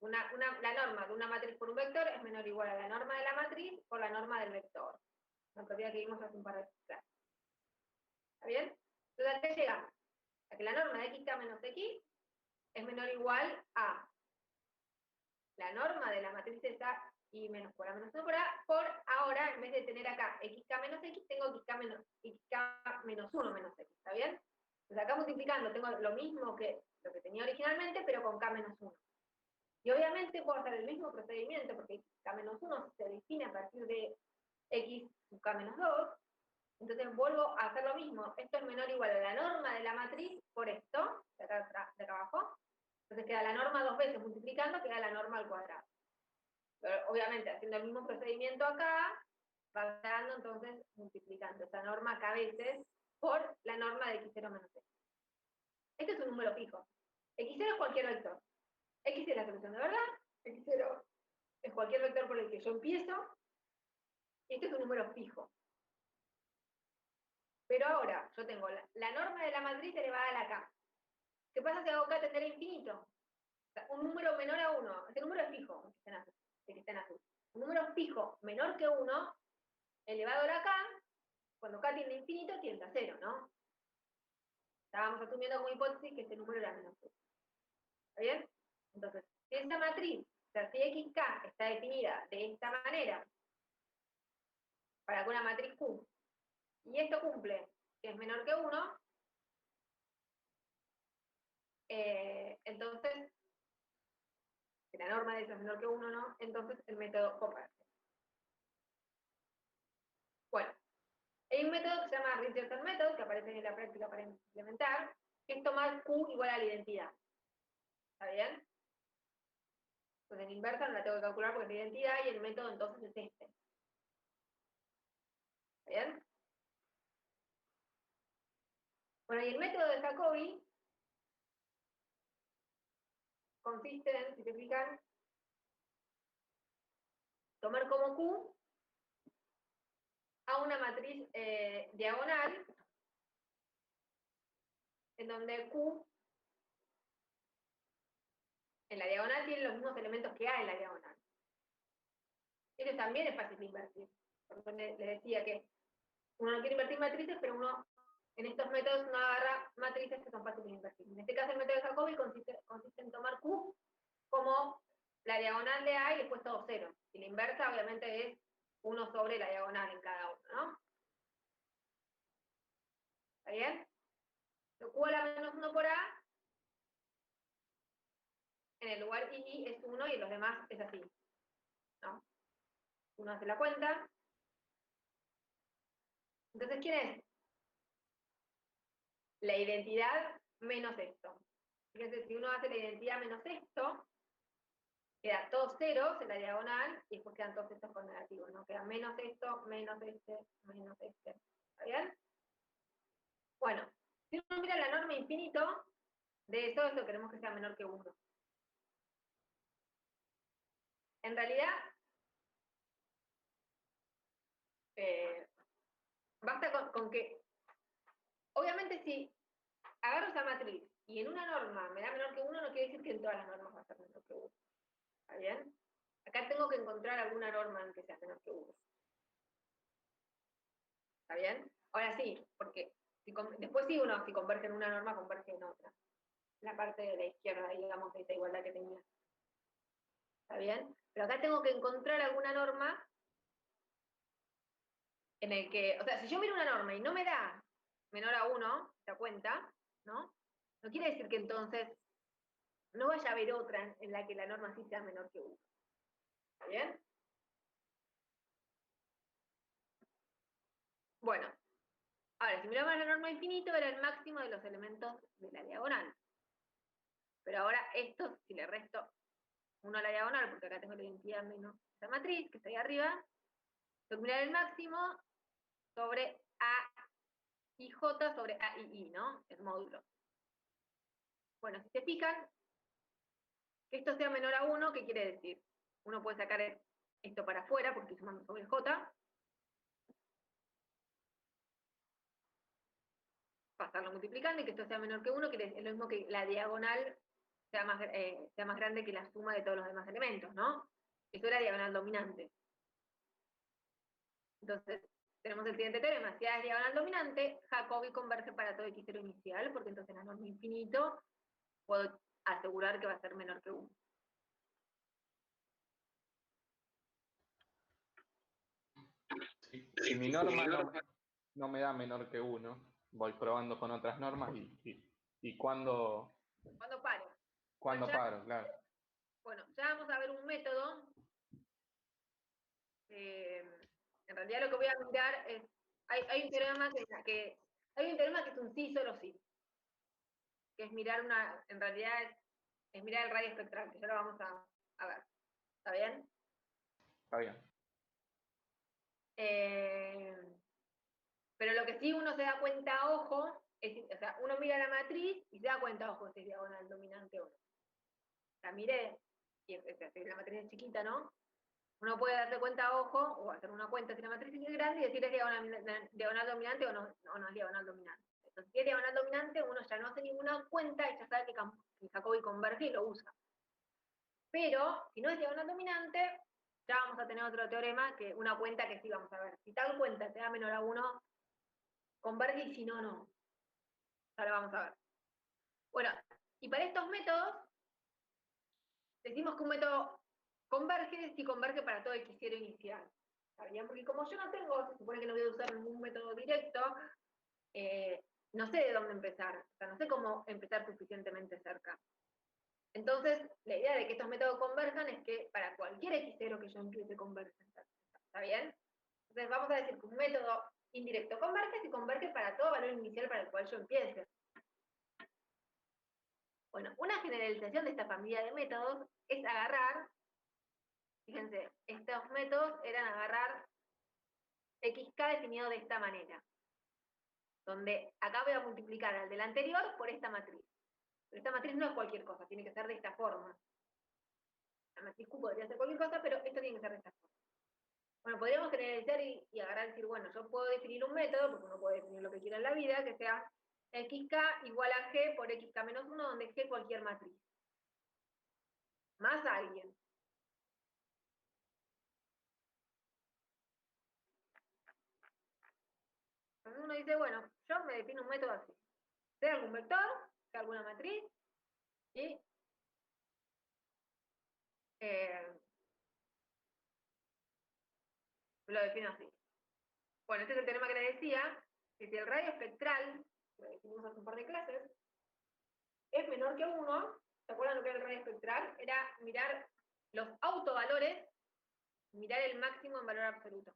A: La norma de una matriz por un vector es menor o igual a la norma de la matriz por la norma del vector. Una propiedad que vimos hace un par de clases. ¿Está bien? Entonces, ¿a qué llegamos? A que la norma de Xk menos X es menor o igual a la norma de la matriz esa y menos por A menos 1 por A, por ahora, en vez de tener acá Xk menos X, tengo Xk menos 1 menos X, ¿está bien? Entonces acá multiplicando tengo lo mismo que lo que tenía originalmente, pero con K menos 1. Y obviamente puedo hacer el mismo procedimiento, porque K menos 1 se define a partir de X sub K menos 2, entonces vuelvo a hacer lo mismo. Esto es menor o igual a la norma de la matriz por esto, de acá abajo. Entonces queda la norma 2 veces multiplicando, queda la norma al cuadrado. Pero obviamente haciendo el mismo procedimiento acá, va quedando entonces multiplicando esta norma acá veces por la norma de x0 menos x. Este es un número fijo. X0 es cualquier vector. X es la solución de verdad, X0 es cualquier vector por el que yo empiezo, y este es un número fijo. Pero ahora yo tengo la norma de la matriz elevada a la k. ¿Qué pasa si hago k tender a infinito? O sea, un número menor a 1, este número es fijo, el que está en azul. Un número fijo menor que 1, elevado a la k, cuando k tiende a infinito, tiende a 0, ¿no? Estábamos asumiendo como hipótesis que este número era menos 1. ¿Está bien? Entonces, si esta matriz, o sea, si xk está definida de esta manera, para una matriz Q, y esto cumple, que es menor que 1, entonces, si la norma de eso es menor que 1, ¿no? Entonces el método converge. Bueno, hay un método que se llama Richardson Method, que aparece en la práctica para implementar, que es tomar Q igual a la identidad. ¿Está bien? Pues en inversa no la tengo que calcular porque es la identidad y el método entonces es este. ¿Está bien? Bueno, y el método de Jacobi consiste en, si te fijan, tomar como Q a una matriz diagonal, en donde Q en la diagonal tiene los mismos elementos que A en la diagonal. Esto también es fácil de invertir. Porque les decía que uno no quiere invertir matrices, pero uno, en estos métodos, uno agarra matrices que son fáciles de invertir. En este caso, el método de Jacobi consiste en tomar Q como la diagonal de A y después todo cero. Y la inversa, obviamente, es 1 sobre la diagonal en cada uno, ¿no? ¿Está bien? Lo Q a la menos 1 por A, en el lugar I es 1 y en los demás es así, ¿no? Uno hace la cuenta. Entonces, ¿quién es? La identidad menos esto. Fíjense, si uno hace la identidad menos esto, queda todos ceros en la diagonal y después quedan todos estos con negativos, ¿no? Queda menos esto, menos este, menos este. ¿Está bien? Bueno, si uno mira la norma infinito, de todo esto queremos que sea menor que 1. En realidad, basta con que, obviamente si agarro esa matriz y en una norma me da menor que 1, no quiere decir que en todas las normas va a ser menor que 1. ¿Está bien? Acá tengo que encontrar alguna norma en que sea menor que 1. ¿Está bien? Ahora sí, porque después sí uno, si converge en una norma, converge en otra. La parte de la izquierda, digamos, de esta igualdad que tenía. ¿Está bien? Pero acá tengo que encontrar alguna norma en el que, o sea, si yo miro una norma y no me da menor a 1, ¿te das cuenta? ¿No? No quiere decir que entonces no vaya a haber otra en la que la norma sí sea menor que 1. ¿Está bien? Bueno, Ahora, si miramos la norma infinito, era el máximo de los elementos de la diagonal. Pero ahora esto, si le resto 1 a la diagonal, porque acá tengo la identidad menos esta matriz, que está ahí arriba, tengo que mirar el máximo sobre A y J sobre A y I, ¿no? El módulo. Bueno, si se fijan, que esto sea menor a 1, ¿qué quiere decir? Uno puede sacar esto para afuera, porque estoy sumando sobre J, pasarlo multiplicando, y que esto sea menor que 1, que es lo mismo que la diagonal sea más grande que la suma de todos los demás elementos, ¿no? Eso era diagonal dominante. Entonces, tenemos el siguiente teorema. Si A es diagonal dominante, Jacobi converge para todo x0 inicial, porque entonces la norma infinito puedo asegurar que va a ser menor que 1.
C: Si mi norma no me da menor que 1, voy probando con otras normas y cuando
A: ¿Cuándo paro?
C: paro, claro.
A: Bueno, ya vamos a ver un método. En realidad lo que voy a mirar es, hay un teorema que es un sí, solo sí. Que es mirar en realidad es mirar el radio espectral, que ya lo vamos a ver. ¿Está bien?
C: Está bien.
A: Pero lo que sí uno se da cuenta, ojo, o sea, uno mira la matriz y se da cuenta, ojo, si es diagonal dominante o no. La miré, y la matriz es chiquita, ¿no? Uno puede darse cuenta, ojo, o hacer una cuenta si la matriz es grande y decir es diagonal dominante o no es diagonal dominante. Entonces, si es diagonal dominante, uno ya no hace ninguna cuenta y ya sabe que Jacobi converge y lo usa. Pero, si no es diagonal dominante, ya vamos a tener otro teorema, que una cuenta que sí vamos a ver. Si tal cuenta te da menor a 1, converge, y si no, no. Ya lo vamos a ver. Bueno, y para estos métodos, decimos que un método converge si converge para todo x0 inicial. ¿Está bien? Porque como yo no tengo, se supone que no voy a usar ningún método directo, no sé de dónde empezar. O sea, no sé cómo empezar suficientemente cerca. Entonces, la idea de que estos métodos converjan es que para cualquier x0 que yo empiece convergen. ¿Está bien? Entonces vamos a decir que un método indirecto converge si converge para todo valor inicial para el cual yo empiece. Bueno, una generalización de esta familia de métodos es agarrar, fíjense, estos métodos eran agarrar xk definido de esta manera, donde acá voy a multiplicar al del anterior por esta matriz. Pero esta matriz no es cualquier cosa, tiene que ser de esta forma. La matriz Q podría ser cualquier cosa, pero esto tiene que ser de esta forma. Bueno, podríamos generalizar y agarrar y decir, bueno, yo puedo definir un método, porque uno puede definir lo que quiera en la vida, que sea xk igual a g por xk menos 1, donde g cualquier matriz. Más alguien. Entonces uno dice, bueno, yo me defino un método así. Sea algún vector, sea alguna matriz, y lo defino así. Bueno, este es el teorema que le decía, que si el radio espectral, que lo definimos hace un par de clases, es menor que 1, ¿se acuerdan lo que era el radio espectral? Era mirar los autovalores, mirar el máximo en valor absoluto.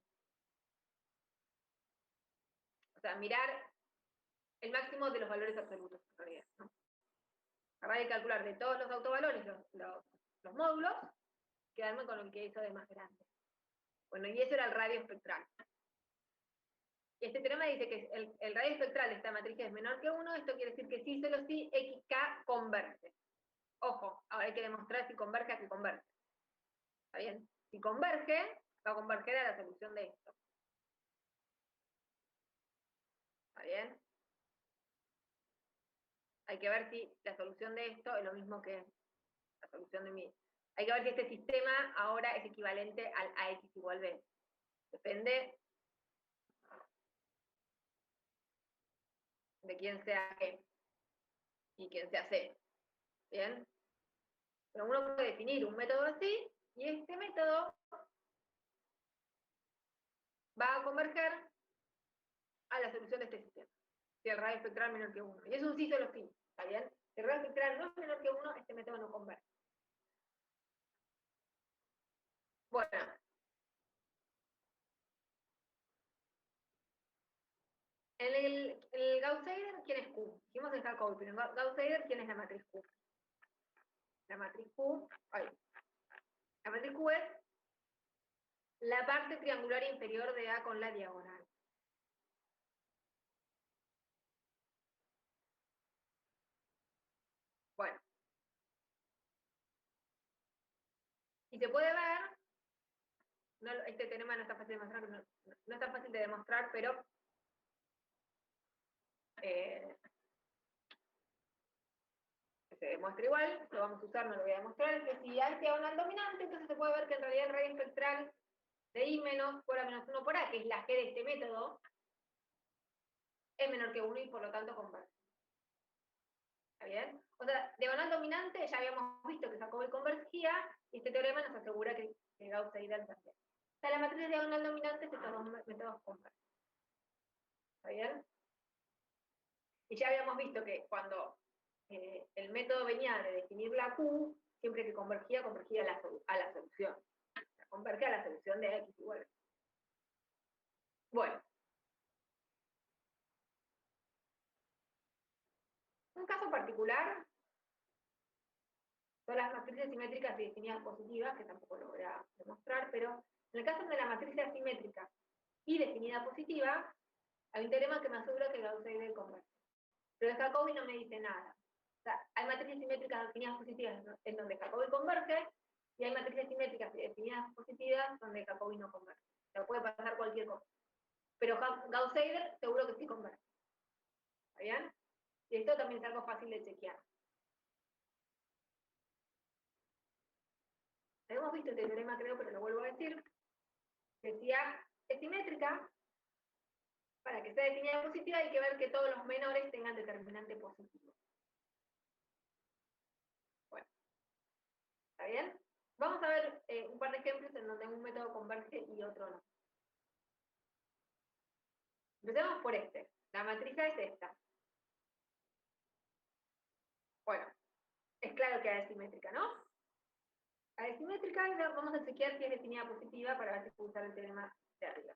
A: O sea, mirar el máximo de los valores absolutos, en realidad, ¿no? Acaba de calcular de todos los autovalores los módulos, quedarme con lo que hizo de más grande. Bueno, y eso era el radio espectral. Y este teorema dice que el radio espectral de esta matriz es menor que 1, esto quiere decir que sí, solo sí, xk converge. Ojo, ahora hay que demostrar si converge a que converge. ¿Está bien? Si converge, va a converger a la solución de esto. ¿Está bien? Hay que ver si la solución de esto es lo mismo que la solución de mi. Hay que ver si este sistema ahora es equivalente al AX igual B. Depende de quién sea G y quién sea C. ¿Bien? Pero uno puede definir un método así, y este método va a converger a la solución de este sistema. Si el radio espectral es menor que 1. Y es un sí solo sí. ¿Está bien? Si el radio espectral no es menor que 1, este método no converge. Bueno. El Gauss-Seidel, ¿quién es Q? Dijimos el Jacobi, pero en Gauss-Seidel, ¿quién es la matriz Q? La matriz Q, la matriz Q es la parte triangular inferior de A con la diagonal. Bueno. Y se puede ver, este teorema no está fácil de demostrar, no está fácil de demostrar, pero se demuestra igual, lo vamos a usar, no lo voy a demostrar, es que si A es diagonal dominante, entonces se puede ver que en realidad el radio espectral de I menos por A menos 1 por A, que es la G de este método, es menor que 1 y por lo tanto converge. ¿Está bien? O sea, diagonal dominante ya habíamos visto que Jacobi convergía, y este teorema nos asegura que Gauss-Seidel también. O sea, la matriz de diagonal dominante, estos dos métodos convergen. ¿Está bien? Y ya habíamos visto que cuando el método venía de definir la Q, siempre que convergía a la solución. O sea, converge a la solución de X igual. Bueno. Un caso particular son las matrices simétricas y definidas positivas, que tampoco lo voy a demostrar, pero en el caso de la matriz asimétrica y definida positiva, hay un teorema que me asegura que Gauss-Seidel converge. Pero de Jacobi no me dice nada. O sea, hay matrices simétricas definidas positivas en donde Jacobi converge, y hay matrices simétricas definidas positivas donde Jacobi no converge. O sea, puede pasar cualquier cosa. Pero Gauss-Seidel seguro que sí converge. ¿Está bien? Y esto también es algo fácil de chequear. Hemos visto este teorema, creo, pero lo vuelvo a decir. Que si A es simétrica, para que sea definida positiva hay que ver que todos los menores tengan determinante positivo. Bueno, ¿está bien? Vamos a ver un par de ejemplos en donde un método converge y otro no. Empecemos por este. La matriz A es esta. Bueno, es claro que A es simétrica, ¿no? A es simétrica, vamos a chequear si es definida positiva para ver si puedo usar el teorema de arriba.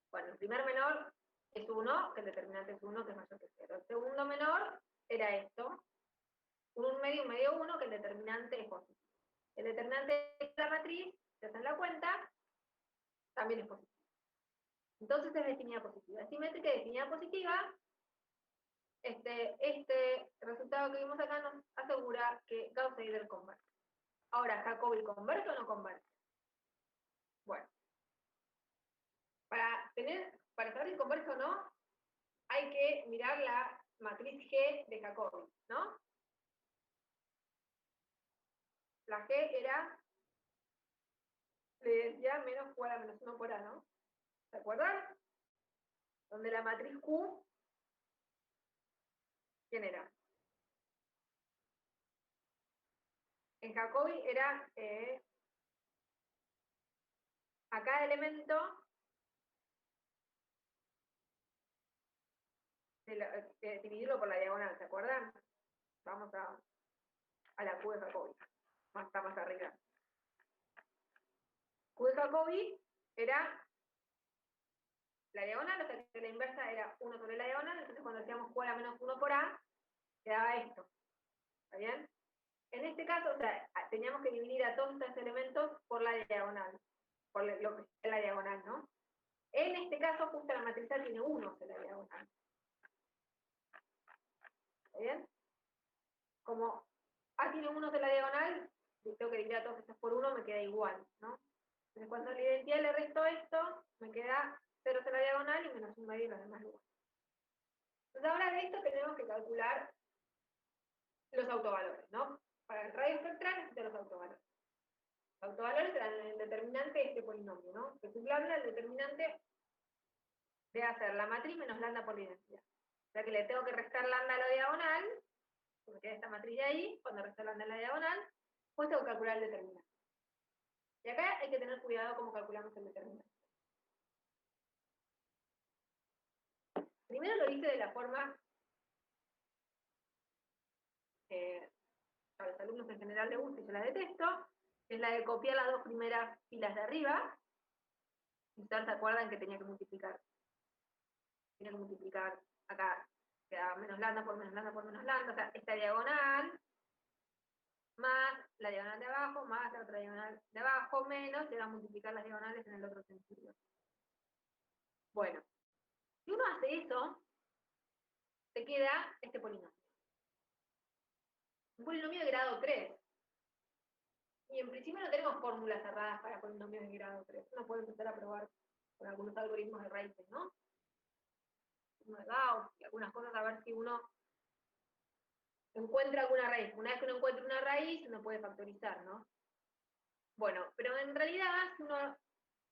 A: Bueno, el primer menor es 1, que el determinante es 1, que es mayor que 0. El segundo menor era esto. Un medio 1, que el determinante es positivo. El determinante de la matriz, si hacen la cuenta, también es positivo. Entonces es definida positiva. Es simétrica y definida positiva. Este resultado que vimos acá nos asegura que Gauss-Seidel converge. Ahora, ¿Jacobi converge o no converge? Bueno, para saber si converge o no, hay que mirar la matriz G de Jacobi, ¿no? La G era, le decía menos Q a la menos 1 por A, ¿no? ¿Se acuerdan? Donde la matriz Q, ¿quién era? En Jacobi era a cada elemento dividirlo por la diagonal, ¿se acuerdan? Vamos a la Q de Jacobi. Está más arriba. Q de Jacobi era la diagonal, o sea que la inversa era 1 sobre la diagonal, entonces cuando hacíamos Q a la menos 1 por A, quedaba esto. ¿Está bien? En este caso, o sea, teníamos que dividir a todos estos elementos por la diagonal, por lo que es la diagonal, ¿no? En este caso, justo la matriz A tiene 1 sobre la diagonal. ¿Está bien? Como A tiene 1 de la diagonal, si tengo que dividir a todos estos por 1, me queda igual, ¿no? Entonces cuando la identidad le resto esto, me queda 0 de la diagonal y menos 1 medio en los demás lugares. Entonces ahora de esto tenemos que calcular los autovalores, ¿no? Para el radio espectral necesito los autovalores. Los autovalores eran el determinante de este polinomio, ¿no? Que su lambda, el determinante, debe hacer la matriz menos lambda por la identidad. O sea que le tengo que restar lambda a la diagonal, porque queda esta matriz de ahí, cuando resto lambda a la diagonal, pues tengo que calcular el determinante. Y acá hay que tener cuidado cómo calculamos el determinante. Primero lo hice de la forma a los alumnos en general les gusta y yo la detesto, que es la de copiar las dos primeras filas de arriba. Y ustedes se acuerdan que tenía que multiplicar tiene que multiplicar acá, queda menos lambda por menos lambda por menos lambda, o sea, esta diagonal más la diagonal de abajo, más la otra diagonal de abajo, menos, se va a multiplicar las diagonales en el otro sentido. Bueno, si uno hace eso, te queda este polinomio. Un polinomio de grado 3. Y en principio no tenemos fórmulas cerradas para polinomios de grado 3. Uno puede empezar a probar con algunos algoritmos de raíces, ¿no? Uno de Gauss y algunas cosas, a ver si uno encuentra alguna raíz. Una vez que uno encuentra una raíz, uno puede factorizar, ¿no? Bueno, pero en realidad, si uno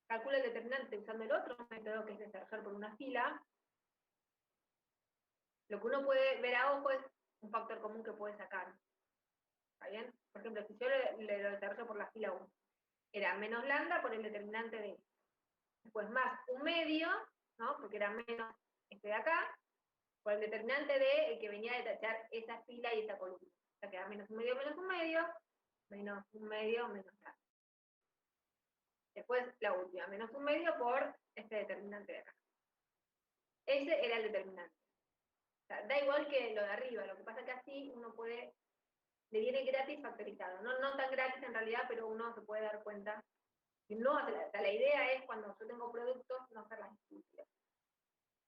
A: calcula el determinante usando el otro método, que es desarrollar por una fila, lo que uno puede ver a ojo es un factor común que puede sacar. ¿Está bien? Por ejemplo, si yo le lo desarrollo por la fila 1, era menos lambda por el determinante de después más un medio, ¿no? Porque era menos este de acá, por el determinante de el que venía a detachar esa fila y esa columna. O sea, queda menos un medio, menos un medio, menos un medio, menos lambda. Después la última, menos un medio por este determinante de acá. Ese era el determinante. O sea, da igual que lo de arriba, lo que pasa es que así uno puede, le viene gratis factorizado. No tan gratis en realidad, pero uno se puede dar cuenta. No, o sea, la idea es cuando yo tengo productos, no hacer las distribuciones,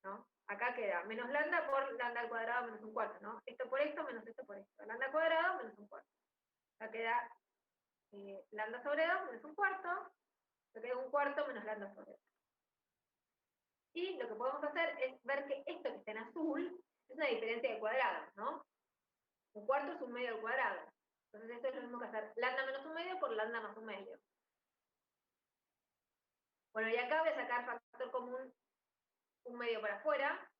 A: ¿no? Acá queda menos lambda por lambda al cuadrado menos un cuarto, ¿no? Esto por esto menos esto por esto. Lambda al cuadrado menos un cuarto. Acá queda lambda sobre 2 menos un cuarto. Acá queda un cuarto menos lambda sobre 2. Y lo que podemos hacer es ver que esto que está en azul es una diferencia de cuadrados, ¿no? Un cuarto es un medio al cuadrado. Entonces esto es lo mismo que hacer lambda menos un medio por lambda más un medio. Bueno, y acá voy a sacar factor común un medio para afuera.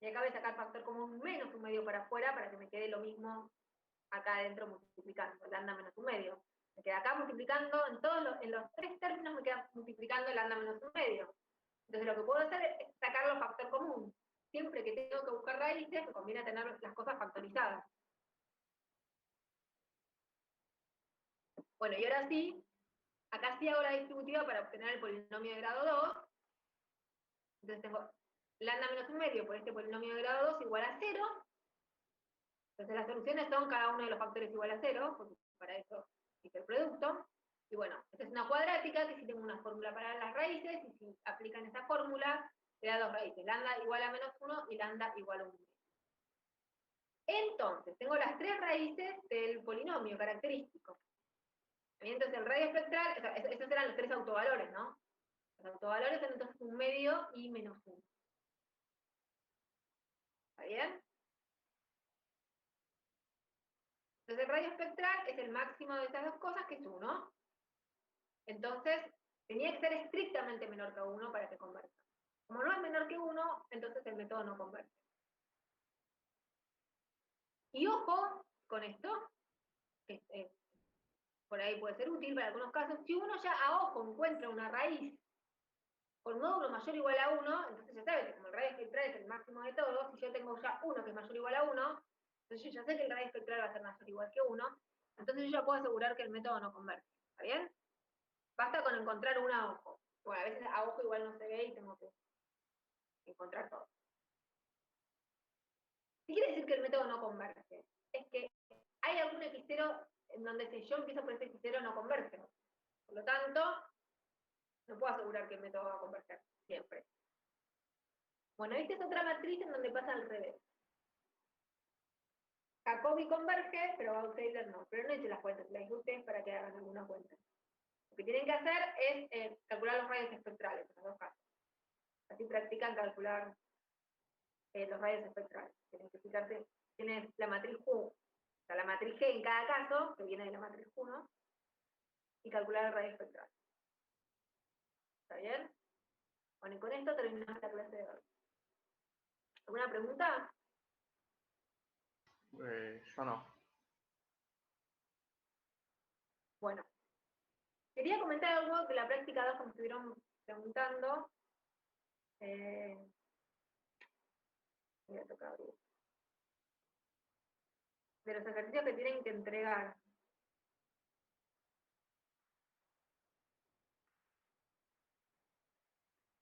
A: Y acá voy a sacar factor común menos un medio para afuera para que me quede lo mismo acá adentro multiplicando, lambda menos un medio. Me queda acá multiplicando, en los tres términos me queda multiplicando lambda menos un medio. Entonces lo que puedo hacer es sacarlo factor común. Siempre que tengo que buscar raíces, me conviene tener las cosas factorizadas. Bueno, y ahora sí, acá sí hago la distributiva para obtener el polinomio de grado 2. Entonces tengo lambda menos un medio por este polinomio de grado 2 igual a 0. Entonces las soluciones son cada uno de los factores igual a 0, porque para eso hice el producto. Y bueno, esta es una cuadrática que sí tengo una fórmula para las raíces, y si aplican esa fórmula, te da dos raíces, lambda igual a menos 1 y lambda igual a 1. Entonces, tengo las tres raíces del polinomio característico. Entonces el radio espectral, esos eran los tres autovalores, ¿no? Los autovalores son entonces un medio y menos 1. ¿Está bien? Entonces el radio espectral es el máximo de esas dos cosas, que es 1. Entonces, tenía que ser estrictamente menor que 1 para que converja. Como no es menor que 1, entonces el método no converge. Y ojo con esto, que por ahí puede ser útil para algunos casos. Si uno ya a ojo encuentra una raíz con módulo mayor o igual a 1, entonces ya sabe que como el radio espectral es el máximo de todos, si yo tengo ya uno que es mayor o igual a 1, entonces yo ya sé que el radio espectral va a ser mayor o igual que 1, entonces yo ya puedo asegurar que el método no converge. ¿Está bien? Basta con encontrar una a ojo. Bueno, a veces a ojo igual no se ve y tengo que encontrar todo. ¿Qué quiere decir que el método no converge? Es que hay algún X0 en donde si yo empiezo por ese X0 no converge. Por lo tanto, no puedo asegurar que el método va a converger siempre. Bueno, esta es otra matriz en donde pasa al revés. Jacobi converge, pero Gauss-Seidel no. Pero no hice las cuentas, las hice ustedes para que hagan alguna cuenta. Lo que tienen que hacer es calcular los radios espectrales en los dos casos. Así practican calcular los radios espectrales. Tienen que fijarse, tienen la matriz Q, o sea, la matriz G en cada caso, que viene de la matriz Q1, y calcular el radio espectral. ¿Está bien? Bueno, y con esto terminamos la clase de hoy. ¿Alguna pregunta?
C: Yo no.
A: Bueno. Quería comentar algo de la práctica 2 que me estuvieron preguntando. Voy a tocar abrir. De los ejercicios que tienen que entregar.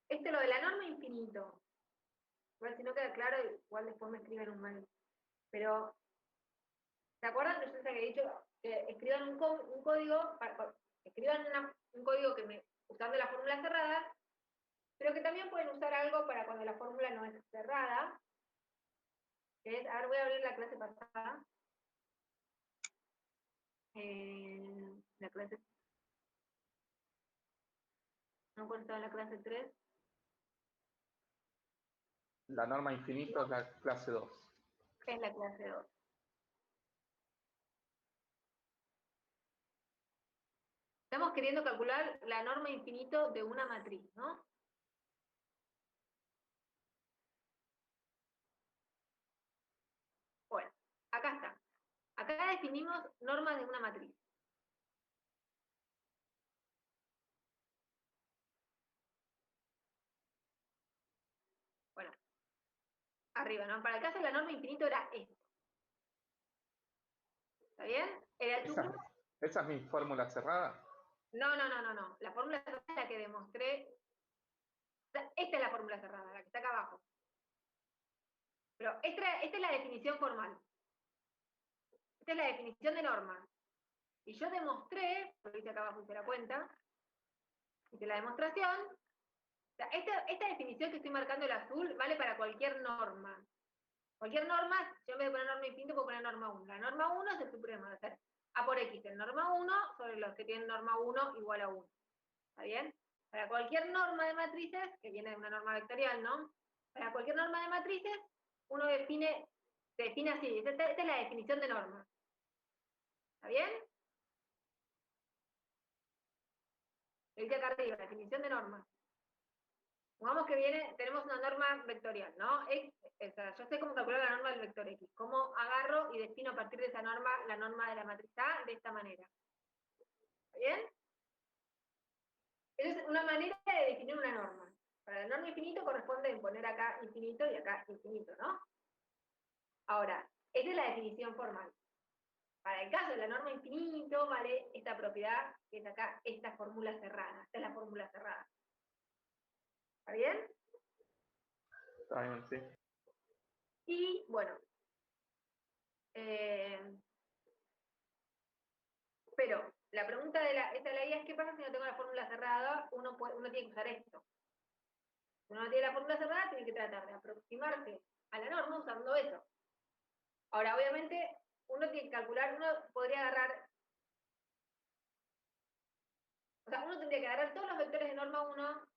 A: Lo de la norma infinito. Igual si no queda claro, igual después me escriben un mail. Pero, ¿se acuerdan que yo les había dicho que escriban un código, escriban un código usando la fórmula cerrada, pero que también pueden usar algo para cuando la fórmula no es cerrada, que es, a ver, voy a abrir la clase pasada. La clase, no cuento en la clase 3.
C: La norma infinito es la clase 2.
A: Es la clase 2. Estamos queriendo calcular la norma infinito de una matriz, ¿no? Bueno, acá está. Acá definimos normas de una matriz. Bueno, arriba, ¿no? Para el caso de la norma infinito era esto. ¿Está bien? Era el
C: ¿Esa es mi fórmula cerrada?
A: No. La fórmula cerrada es la que demostré. Esta es la fórmula cerrada, la que está acá abajo. Pero esta es la definición formal. Esta es la definición de norma. Y yo demostré, lo hice acá abajo, hice la cuenta, hice la demostración. O sea, esta definición que estoy marcando el azul vale para cualquier norma. Cualquier norma, yo en vez de poner norma infinita puedo poner norma 1. La norma 1 es el supremo, de hacer A por X en norma 1 sobre los que tienen norma 1 igual a 1. ¿Está bien? Para cualquier norma de matrices, que viene de una norma vectorial, ¿no? Para cualquier norma de matrices, uno se define así. Esta es la definición de norma. ¿Está bien? Lo dice acá arriba, definición de norma. Pongamos que tenemos una norma vectorial, ¿no? O sea, yo sé cómo calcular la norma del vector X. Cómo agarro y defino a partir de esa norma la norma de la matriz A de esta manera. ¿Está bien? Esa es una manera de definir una norma. Para la norma infinito corresponde poner acá infinito y acá infinito, ¿no? Ahora, esta es la definición formal. Para el caso de la norma infinito, vale esta propiedad que es acá, esta fórmula cerrada. Esta es la fórmula cerrada. ¿Está bien?
C: Está bien, sí.
A: Y, bueno. Pero la pregunta de la guía es: ¿qué pasa si no tengo la fórmula cerrada? Uno tiene que usar esto. Si uno no tiene la fórmula cerrada, tiene que tratar de aproximarse a la norma usando eso. Ahora, obviamente, uno tiene que calcular, uno podría agarrar, o sea, uno tendría que agarrar todos los vectores de norma 1,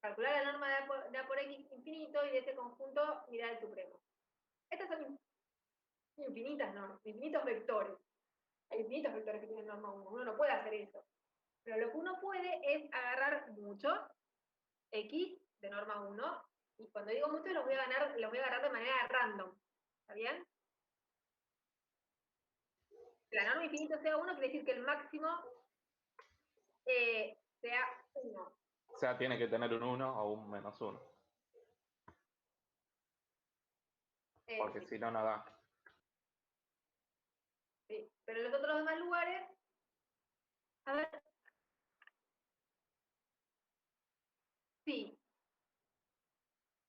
A: calcular la norma de A por X infinito y de ese conjunto mirar el supremo. Estas son infinitas normas, infinitos vectores. Hay infinitos vectores que tienen norma 1. Uno no puede hacer eso. Pero lo que uno puede es agarrar muchos X de norma 1, y cuando digo muchos los voy a agarrar de manera random. ¿Está bien? Que la norma infinito sea 1 quiere decir que el máximo sea 1.
C: O sea, tiene que tener un 1 o un menos 1. Porque
A: Sí.
C: si no, no da.
A: Sí. Pero en los otros demás lugares, a ver, sí.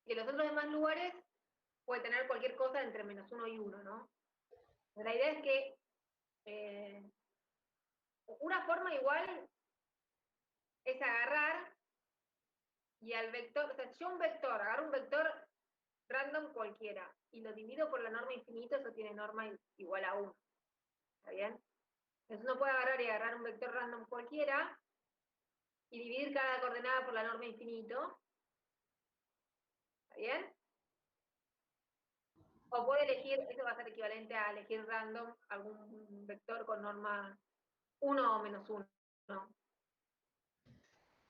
A: Y en los otros demás lugares puede tener cualquier cosa entre menos 1 y 1, ¿no? Pero la idea es que una forma igual es agarrar y al vector, o sea, yo agarro un vector random cualquiera y lo divido por la norma infinito, eso tiene norma igual a 1. ¿Está bien? Entonces uno puede agarrar un vector random cualquiera y dividir cada coordenada por la norma infinito. ¿Está bien? O puede elegir, eso va a ser equivalente a elegir random algún vector con norma 1 o menos 1.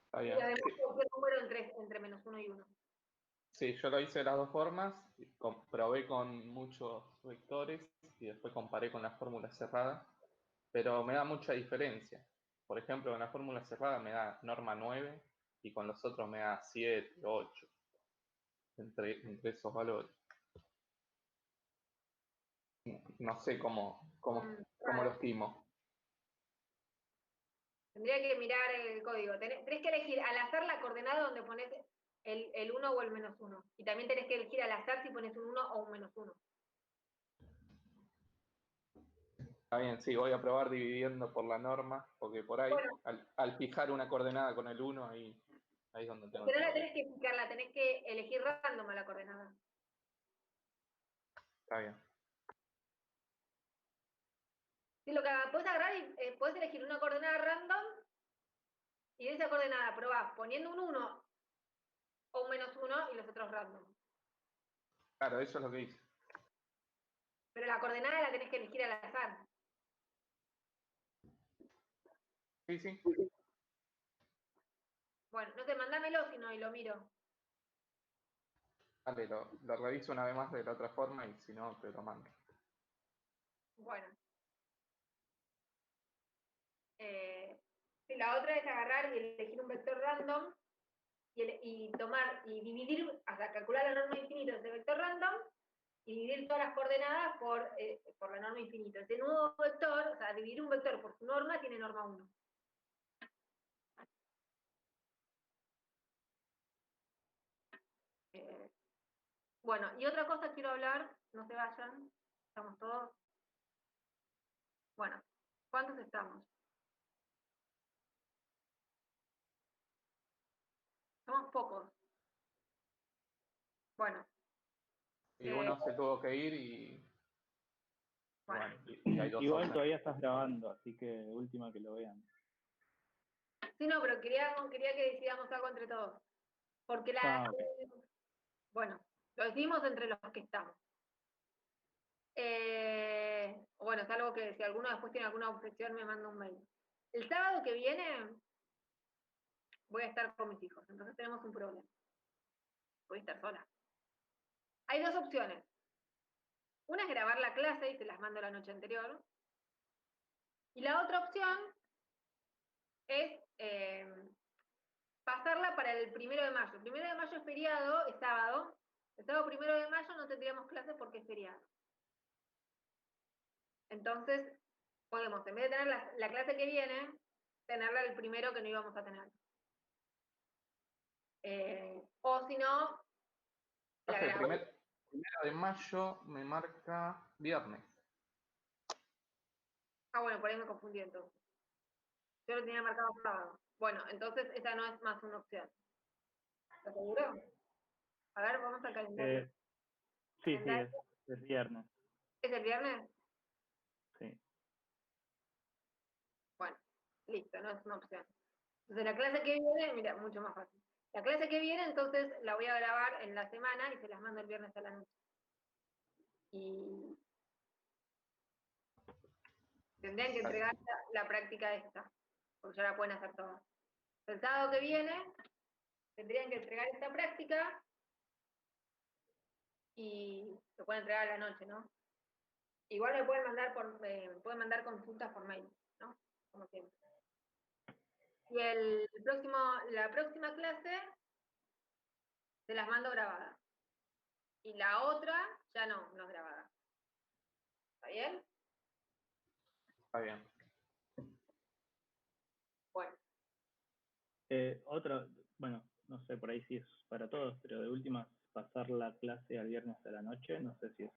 C: Está
A: Y
C: bien.
A: además cualquier número entre menos 1 y 1.
C: Sí, yo lo hice de las dos formas, comprobé con muchos vectores y después comparé con la fórmula cerrada, pero me da mucha diferencia. Por ejemplo, con la fórmula cerrada me da norma 9 y con los otros me da 7, 8, entre esos valores. No sé cómo lo estimo.
A: Tendría que mirar el código. Tenés que elegir al azar la coordenada donde pones el 1 o el -1. Y también tenés que elegir al azar si pones un 1 o un -1.
C: Está bien, sí, voy a probar dividiendo por la norma, porque por ahí,
A: Bueno.
C: al fijar una coordenada con el 1, ahí es donde tengo
A: Pero no la
C: que...
A: tenés que fijarla, tenés que elegir random a la coordenada.
C: Está bien.
A: Si lo que podés agarrar y podés elegir una coordenada random y de esa coordenada probás poniendo un 1 o un -1 y los otros random.
C: Claro, eso es lo que hice.
A: Pero la coordenada la tenés que elegir al azar.
C: Sí, sí.
A: Bueno, no sé, mándamelo si no y lo miro.
C: Vale, lo reviso una vez más de la otra forma y si no, te lo mando.
A: Bueno. Sí, la otra es agarrar y elegir un vector random y tomar y dividir, hasta calcular la norma de infinito de ese vector random y dividir todas las coordenadas por la norma infinito. Ese nuevo vector, o sea, dividir un vector por su norma, tiene norma 1. Bueno, y otra cosa quiero hablar, no se vayan, estamos todos. Bueno, ¿cuántos estamos? Somos pocos. Bueno.
C: Y uno se tuvo que ir y
A: Bueno.
C: y hay dos
B: Igual
C: horas.
B: todavía estás grabando, así que última que lo vean.
A: Sí, no, pero quería que decidamos algo entre todos. Porque
B: Ok.
A: bueno, lo decidimos entre los que estamos. Bueno, es algo que si alguno después tiene alguna objeción me manda un mail. El sábado que viene voy a estar con mis hijos, entonces tenemos un problema. Voy a estar sola. Hay dos opciones. Una es grabar la clase y se las mando la noche anterior. Y la otra opción es pasarla para el 1 de mayo. El 1 de mayo es feriado, es sábado. El sábado 1 de mayo no tendríamos clase porque es feriado. Entonces, podemos, en vez de tener la clase que viene, tenerla el primero que no íbamos a tener. O si no, la
C: El
A: grabo.
C: 1 de mayo me marca viernes.
A: Ah, bueno, por ahí me confundí entonces. Yo lo tenía marcado sábado. Bueno, entonces esa no es más una opción. ¿Estás seguro? A ver, vamos al calendario.
B: Sí, es viernes.
A: ¿Es el viernes?
B: Sí.
A: Bueno, listo, no es una opción. Entonces la clase que viene, mira, mucho más fácil. La clase que viene, entonces la voy a grabar en la semana y se las mando el viernes a la noche. Y tendrían que entregar la práctica esta, porque ya la pueden hacer todas. El sábado que viene tendrían que entregar esta práctica y lo pueden entregar a la noche, ¿no? Igual me pueden mandar consultas por mail, ¿no? Como siempre. Y la próxima clase se las mando grabadas. Y la otra ya no es grabada. ¿Está bien?
C: Está bien.
A: Bueno.
B: Bueno, no sé, por ahí sí es para todos, pero de última pasar la clase al viernes a la noche, no sé si es